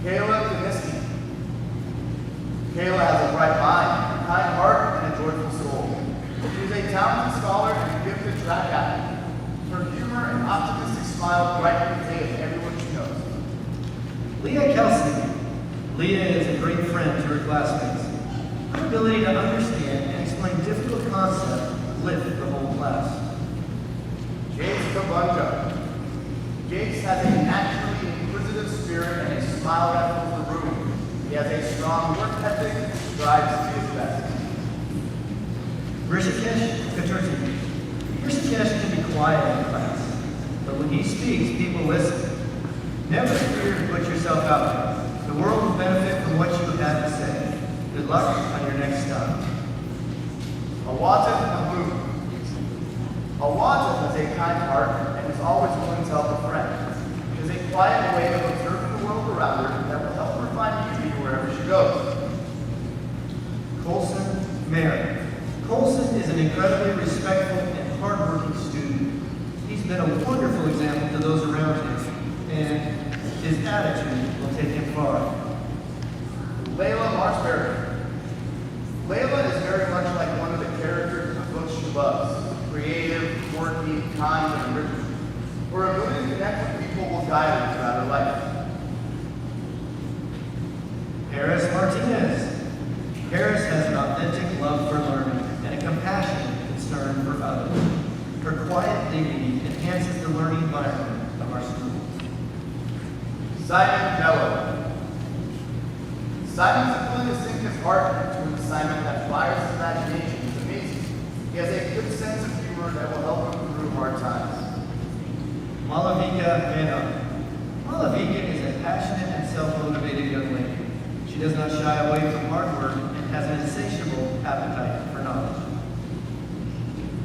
Speaker 14: Kayla Deniski. Kayla has a bright mind, a kind heart, and a joyful soul. She is a talented scholar and a gifted track athlete. Her humor and optimistic smile brighten the day of everyone she knows.
Speaker 13: Leah Kelsey. Leah is a great friend to her classmates. Her ability to understand and explain difficult concepts lift the whole class.
Speaker 14: Jace Kabunja. Jace has a naturally inquisitive spirit and a smile that fills the room. He has a strong work ethic and strives to be his best.
Speaker 13: Rishikesh Katurti. Rishikesh can be quiet in class, but when he speaks, people listen. Never fear to put yourself out there. The world will benefit from what you have to say. Good luck on your next stop.
Speaker 14: Awatan Abu. Awatan has a kind heart and is always willing to help a friend. She has a quiet way of observing the world around her that will help her find beauty wherever she goes.
Speaker 13: Colson Mary. Colson is an incredibly respectful and hardworking student. He's been a wonderful example to those around him, and his attitude will take him far.
Speaker 14: Layla Marsberry. Layla is very much like one of the characters in the books she loves. Creative, quirky, kind, and original. Her ability to connect with people will guide her throughout her life.
Speaker 13: Paris Martinez. Paris has an authentic love for learning and a compassionate concern for others. Her quiet dignity enhances the learning environment of our school.
Speaker 14: Simon Mello. Simon's ability to sink his heart into an assignment that fires his imagination is amazing. He has a good sense of humor that will help him through hard times.
Speaker 13: Malavika Mena. Malavika is a passionate and self-motivated young lady. She does not shy away from hard work and has an insatiable appetite for knowledge.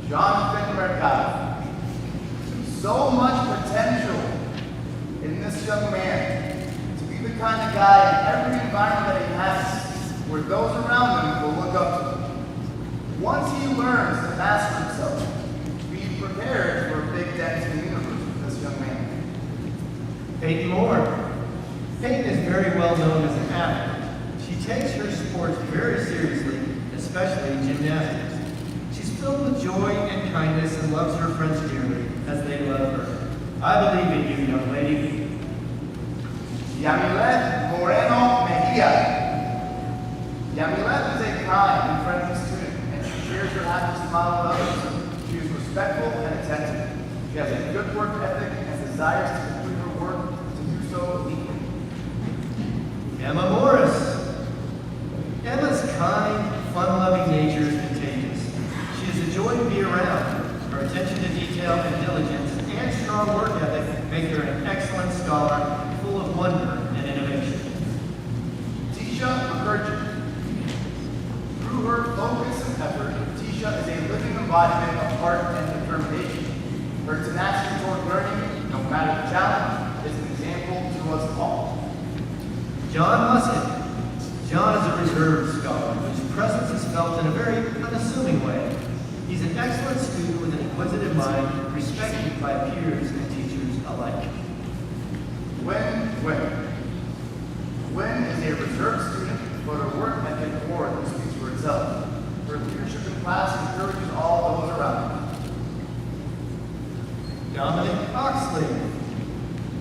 Speaker 14: Jonathan Mercado. So much potential in this young man. To be the kind of guy in every environment that he has, where those around him will look up to him. Once he learns to master himself, be prepared for a big dent in the universe with this young man.
Speaker 13: Peyton Moore. Peyton is very well known as an athlete. She takes her sports very seriously, especially gymnastics. She's filled with joy and kindness and loves her friends dearly as they love her. I believe in you, young lady.
Speaker 14: Yamilet Moreno Mejia. Yamilet is a kind and friendly student, and she shares her happy smile with others. She is respectful and attentive. She has a good work ethic and desires to complete her work to do so equally.
Speaker 13: Emma Morris. Emma's kind, fun-loving nature is contagious. She is a joy to be around. Her attention to detail and diligence and strong work ethic make her an excellent scholar, full
Speaker 14: embodiment of heart and determination. Her tenacity toward learning, no matter the challenge, is an example to us all.
Speaker 13: John Musket. John is a reserved scholar whose presence is felt in a very unassuming way. He's an excellent student with an inquisitive mind, respected by peers and teachers alike.
Speaker 14: Gwen is a reserved student, but her work ethic more than speaks for itself. Her leadership in class encourages all those around her.
Speaker 13: Dominic Oxley.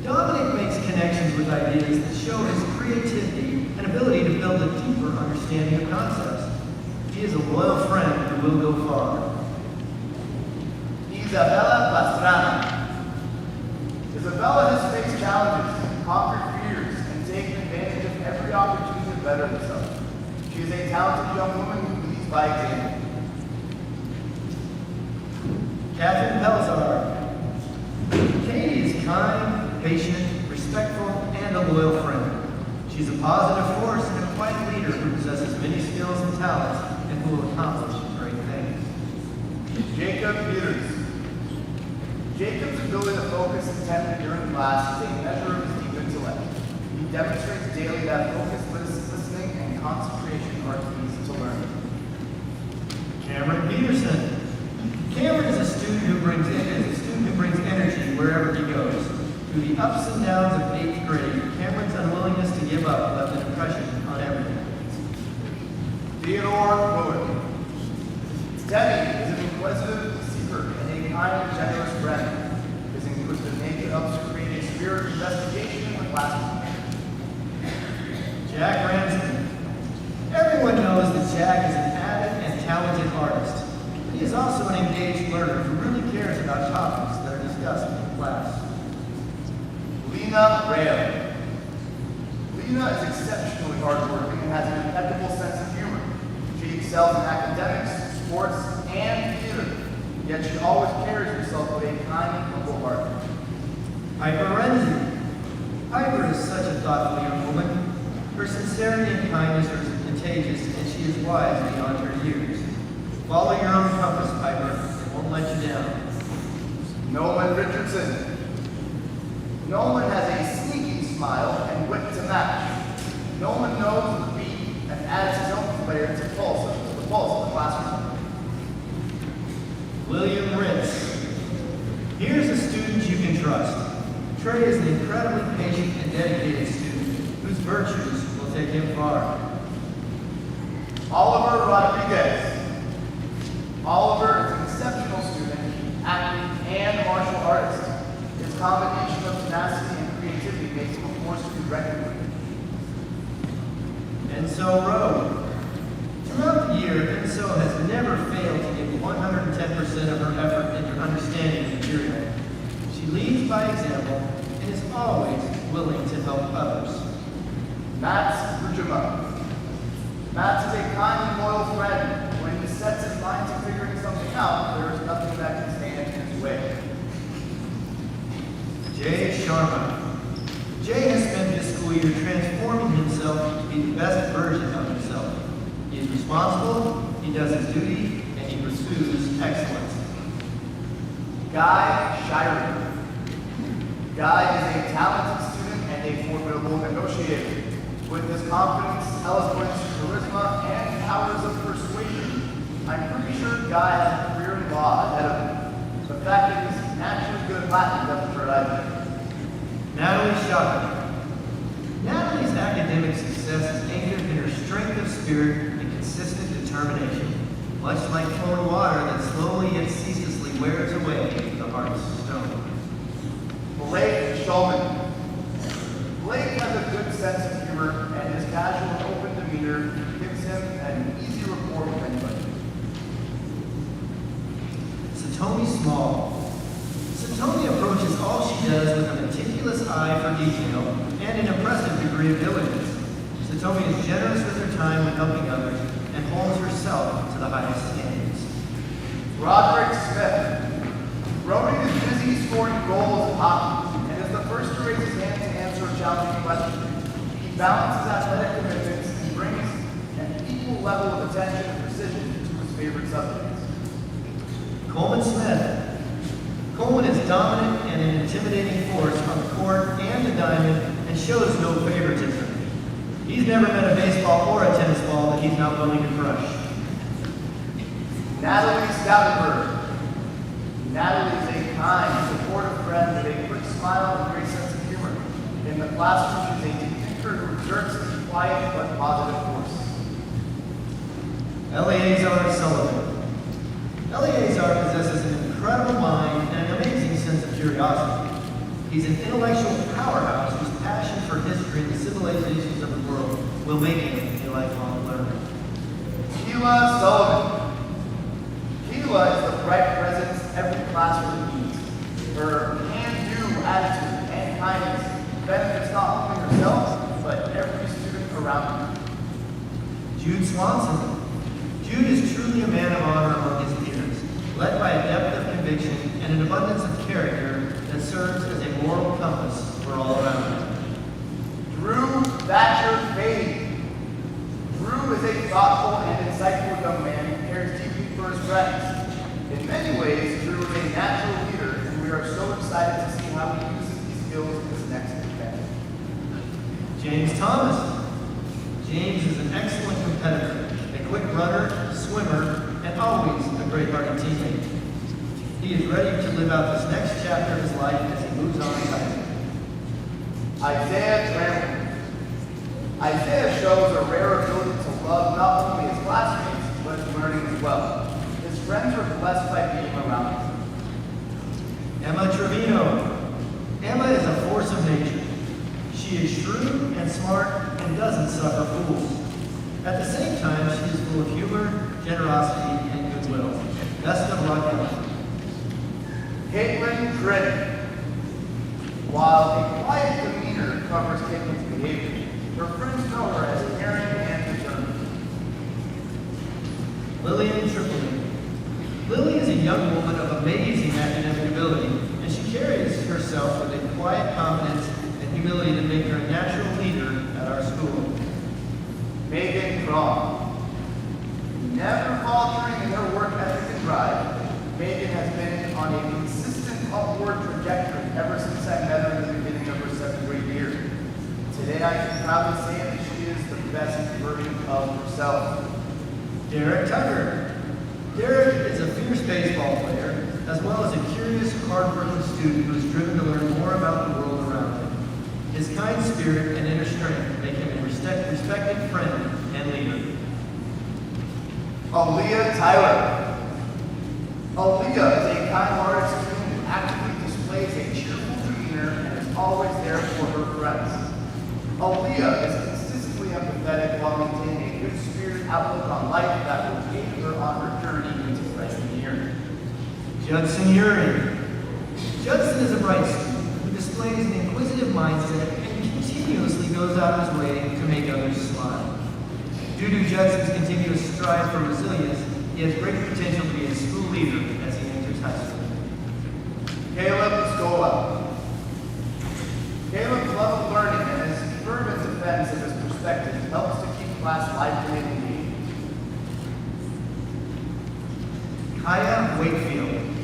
Speaker 13: Dominic makes connections with ideas that show his creativity and ability to build a deeper understanding of concepts. He is a loyal friend who will go far.
Speaker 14: Isabella Pastrana. Isabella has faced challenges, conquered fears, and taken advantage of every opportunity to better herself. She is a talented young woman who leads by example.
Speaker 13: Catherine Pelzar. Katie is kind, patient, respectful, and a loyal friend. She's a positive force and a quiet leader who possesses many skills and talents and who will accomplish great things.
Speaker 14: Jacob Peters. Jacob's ability to focus intently during class is a measure of his deep intellect. He demonstrates daily that focus, listening, and concentration are keys to learning.
Speaker 13: Cameron Peterson. Cameron is a student who brings energy wherever he goes. Through the ups and downs of 8th grade, Cameron's unwillingness to give up left an impression on everyone.
Speaker 14: Theodore Miller. Debbie is an inquisitive seeker and a kind and generous friend. His inquisitive nature helps to create a spirit of investigation in the classroom.
Speaker 13: Jack Ramsden. Everyone knows that Jack is an avid and talented artist. He is also an engaged learner who really cares about topics that are discussed in class.
Speaker 14: Lena Rayo. Lena is exceptionally hardworking and has an impeccable sense of humor. She excels in academics, sports, and theater, yet she always carries herself with a kind and humble heart.
Speaker 13: Piper Renzi. Piper is such a thoughtful young woman. Her sincerity and kindness are contagious, and she is wise beyond her years. Follow your own compass, Piper. It won't let you down.
Speaker 14: Nolan Richardson. Nolan has a sneaky smile and wit to match. Nolan knows the beat and adds his own flair to the pulse of the classroom.
Speaker 13: William Ritz. Here's a student you can trust. Trey is an incredibly patient and dedicated student whose virtues will take him far.
Speaker 14: Oliver Rodriguez. Oliver is an exceptional student, athlete, and martial artist. His combination of tenacity and creativity makes him a force to be reckoned with.
Speaker 13: Enso Rowe. Throughout the year, Enso has never failed to give 110% of her effort into understanding the material. She leads by example and is always willing to help others.
Speaker 14: Mats Rujima. Mats is a kind and loyal friend. When he sets his mind to figuring something out, there is nothing that can stand in his way.
Speaker 13: Jay Sharma. Jay has spent this school year transforming himself to be the best version of himself. He is responsible, he does his duty, and he pursues excellence.
Speaker 14: Guy Shirer. Guy is a talented student and a formidable negotiator. With his confidence, eloquence, charisma, and powers of persuasion, I'm pretty sure Guy has a career in law ahead of him. The fact that he's naturally good at Latin doesn't hurt either.
Speaker 13: Natalie Shotton. Natalie's academic success is anchored in her strength of spirit and consistent determination, much like flowing water that slowly yet ceaselessly wears away the heart's stone.
Speaker 14: Blake Shulman. Blake has a good sense of humor, and his casual and open demeanor gives him an easy rapport with anybody.
Speaker 13: Satomi Small. Satomi approaches all she does with a meticulous eye for detail and an impressive degree of diligence. Satomi is generous with her time when helping others and holds herself to the highest standards.
Speaker 14: Roderick Smith. Brody is busy scoring goals in hockey and is the first to raise his hand to answer a challenging question. He balances athletic commitments and brings an equal level of attention and precision to his favorite subjects.
Speaker 13: dominant and an intimidating force on the court and the diamond and shows no favoritism. He's never met a baseball or a tennis ball that he's not willing to crush.
Speaker 14: Natalie Stoutenberg. Natalie is a kind, supportive friend with a quick smile and a great sense of humor. In the classroom, she's a deep thinker who exerts a quiet but positive force.
Speaker 13: Eleazar Sullivan. Eleazar possesses an incredible mind and an amazing sense of curiosity. He's an intellectual powerhouse whose passion for history and the civilizations of the world will make him a lifelong learner.
Speaker 14: Keela Sullivan. Keela is the bright presence every classroom needs. Her can-do attitude and kindness benefits not only herself, but every student around her.
Speaker 13: Jude Swanson. Jude is truly a man of honor among his peers, led by a depth of conviction and an abundance of character that serves as a moral compass for all around him.
Speaker 14: Drew Thatcher Fade. Drew is a thoughtful and insightful young man who cares deeply for his friends. In many ways, Drew is a natural leader, and we are so excited to see how he uses these skills in his next adventure.
Speaker 13: James Thomas. James is an excellent competitor, a quick runner, swimmer, and always a great-hearted teammate. He is ready to live out this next chapter of his life as he moves on in high school.
Speaker 14: Isaiah Trammell. Isaiah shows a rare ability to love not only his classmates, but his learning as well. His friends are blessed by being around him.
Speaker 13: Emma Trevino. Emma is a force of nature. She is shrewd and smart and doesn't suffer fools. At the same time, she is full of humor, generosity, and goodwill. Best of luck, Emma.
Speaker 14: Caitlin Trin. While a quiet demeanor covers Caitlin's behavior, her friends know her as caring and determined.
Speaker 13: Lillian Tripoli. Lily is a young woman of amazing academic ability, and she carries herself with a quiet confidence and humility that make her a natural leader at our school.
Speaker 14: Megan Craw. Never faltering in her work ethic and drive, Megan has been on a consistent upward trajectory ever since I met her in the beginning of her 7th grade year. Today I can proudly say that she is the best version of herself.
Speaker 13: Derek Tucker. Derek is a fierce baseball player, as well as a curious, hard-working student who is driven to learn more about the world around him. His kind spirit and inner strength make him a respected friend and leader.
Speaker 14: Aaliyah Tyler. Aaliyah is a kind-hearted student who actively displays a cheerful demeanor and is always there for her friends. Aaliyah is consistently empathetic while maintaining a good-spirited outlook on life that will aid her on her journey into freshman year.
Speaker 13: Judson Uri. Judson is a bright student who displays an inquisitive mindset and continuously goes out of his way to make others smile. Due to Judson's continuous strive for resilience, he has great potential to be a school leader as he enters high school.
Speaker 14: Caleb Scola. Caleb's love of learning and his fervent defense of his perspective helps to keep class lively and engaged.
Speaker 13: Kaya Wakefield.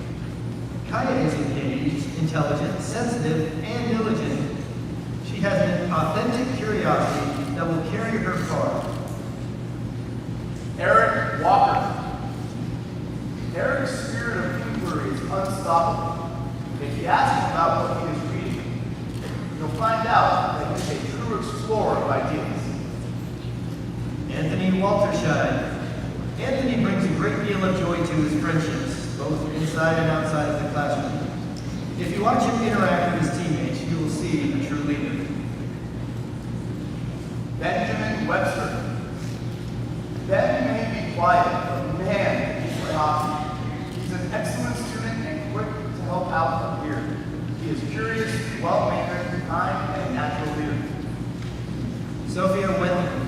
Speaker 13: Kaya is engaged, intelligent, sensitive, and diligent. She has an authentic curiosity that will carry her far.
Speaker 14: Eric Walker. Eric's spirit of inquiry is unstoppable. If you ask him about what he is reading, you'll find out that he's a true explorer of ideas.
Speaker 13: Anthony Walterscheid. Anthony brings a great deal of joy to his friendships, both inside and outside of the classroom. If you watch him interact with his teammates, you will see a true leader.
Speaker 14: Benjamin Webster. Ben may be quiet, but man, he's play hockey. He's an excellent student and quick to help out up here. He is curious, well-mannered, kind, and a natural leader.
Speaker 13: Sophia Wendland.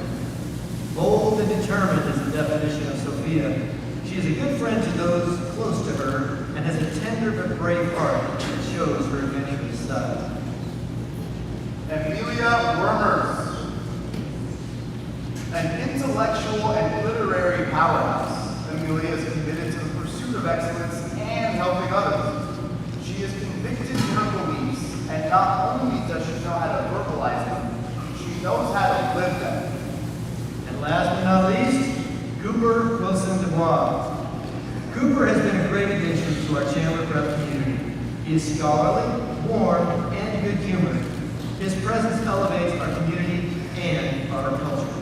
Speaker 13: Bold and determined is the definition of Sophia. She is a good friend to those close to her and has a tender but brave heart that shows her adventurous side.
Speaker 14: Amelia Wormers. An intellectual and literary powerhouse, Amelia is committed to the pursuit of excellence and helping others. She is convicted And not only does she know how to verbalize them, she knows how to live them.
Speaker 13: And last but not least, Cooper Wilson DeBlanc. Cooper has been a great addition to our Chandler Prep community. He is scholarly, warm, and good-humored. His presence elevates our community and our culture.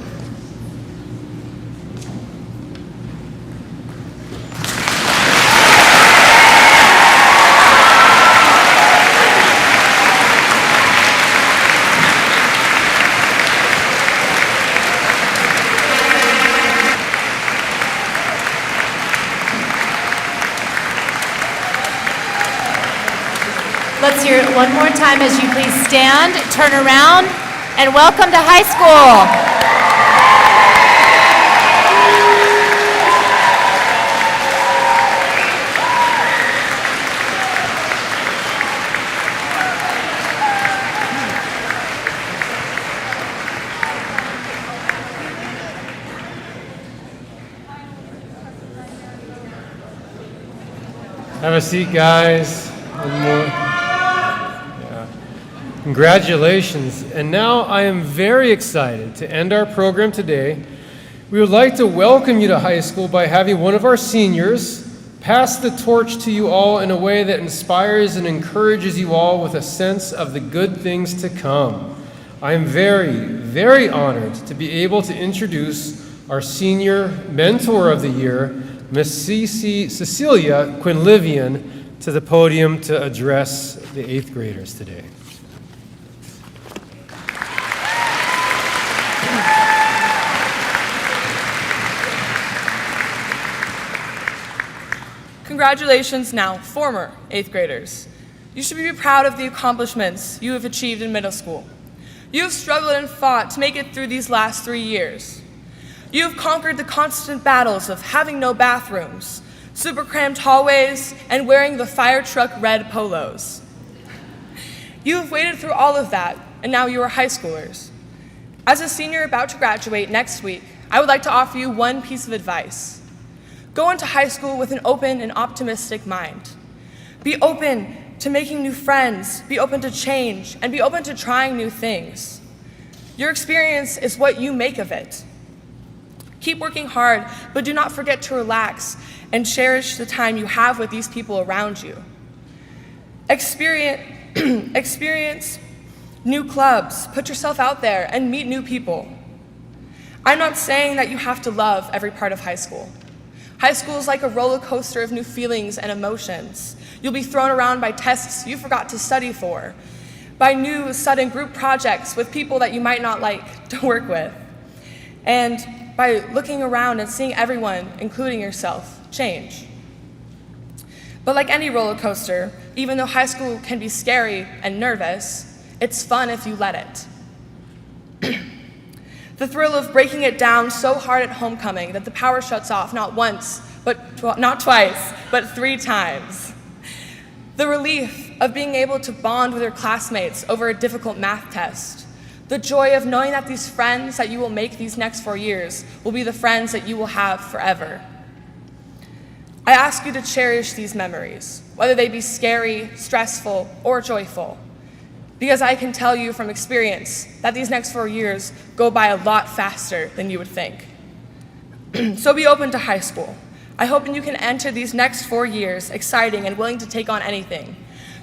Speaker 12: Let's hear it one more time as you please stand, turn around, and welcome to high school.
Speaker 4: Have a seat, guys. One more. Congratulations. And now I am very excited to end our program today. We would like to welcome you to high school by having one of our seniors pass the torch to you all in a way that inspires and encourages you all with a sense of the good things to come. I am very, very honored to be able to introduce our senior mentor of the year, Miss Cecilia Quinlivian, to the podium to address the 8th graders today.
Speaker 15: Congratulations now, former 8th graders. You should be proud of the accomplishments you have achieved in middle school. You have struggled and fought to make it through these last 3 years. You have conquered the constant battles of having no bathrooms, super cramped hallways, and wearing the fire truck red polos. You have waded through all of that, and now you are high schoolers. As a senior about to graduate next week, I would like to offer you one piece of advice. Go into high school with an open and optimistic mind. Be open to making new friends, be open to change, and be open to trying new things. Your experience is what you make of it. Keep working hard, but do not forget to relax and cherish the time you have with these people around you. Experience new clubs, put yourself out there, and meet new people. I'm not saying that you have to love every part of high school. High school is like a roller coaster of new feelings and emotions. You'll be thrown around by tests you forgot to study for, by new sudden group projects with people that you might not like to work with, and by looking around and seeing everyone, including yourself, change. But like any roller coaster, even though high school can be scary and nervous, it's fun if you let it. The thrill of breaking it down so hard at homecoming that the power shuts off not once, not twice, but 3 times. The relief of being able to bond with your classmates over a difficult math test. The joy of knowing that these friends that you will make these next 4 years will be the friends that you will have forever. I ask you to cherish these memories, whether they be scary, stressful, or joyful. Because I can tell you from experience that these next 4 years go by a lot faster than you would think. So be open to high school. I hope you can enter these next 4 years exciting and willing to take on anything.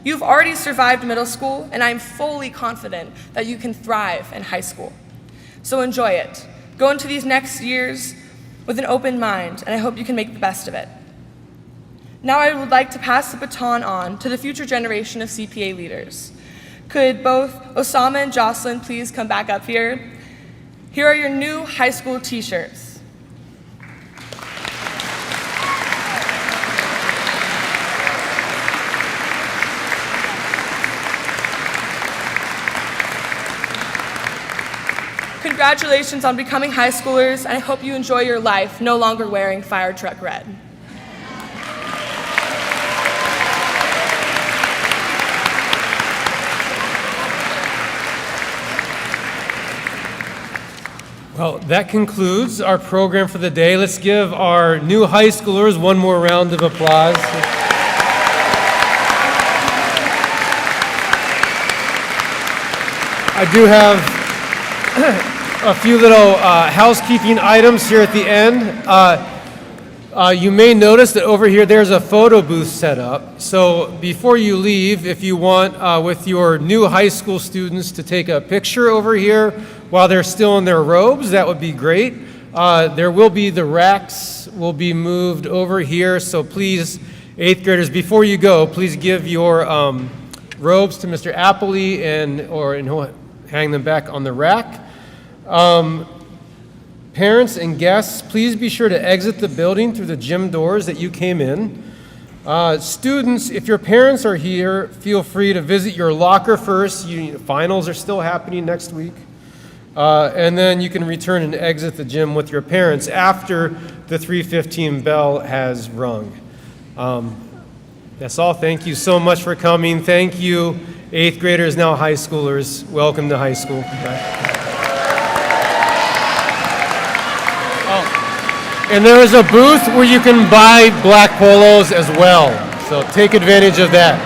Speaker 15: You've already survived middle school, and I'm fully confident that you can thrive in high school. So enjoy it. Go into these next years with an open mind, and I hope you can make the best of it. Now I would like to pass the baton on to the future generation of CPA leaders. Could both Osama and Jocelyn please come back up here? Here are your new high school t-shirts. Congratulations on becoming high schoolers, and I hope you enjoy your life no longer wearing fire truck red.
Speaker 4: Well, that concludes our program for the day. Let's give our new high schoolers one more round of applause. I do have a few little housekeeping items here at the end. You may notice that over here there's a photo booth set up. So before you leave, if you want with your new high school students to take a picture over here while they're still in their robes, that would be great. There will be the racks will be moved over here. So please, 8th graders, before you go, please give your robes to Mr. Appley and he'll hang them back on the rack. Parents and guests, please be sure to exit the building through the gym doors that you came in. Students, if your parents are here, feel free to visit your locker first. Finals are still happening next week. And then you can return and exit the gym with your parents after the 3:15 bell has rung. That's all. Thank you so much for coming. Thank you, 8th graders, now high schoolers. Welcome to high school. And there is a booth where you can buy black polos as well. So take advantage of that.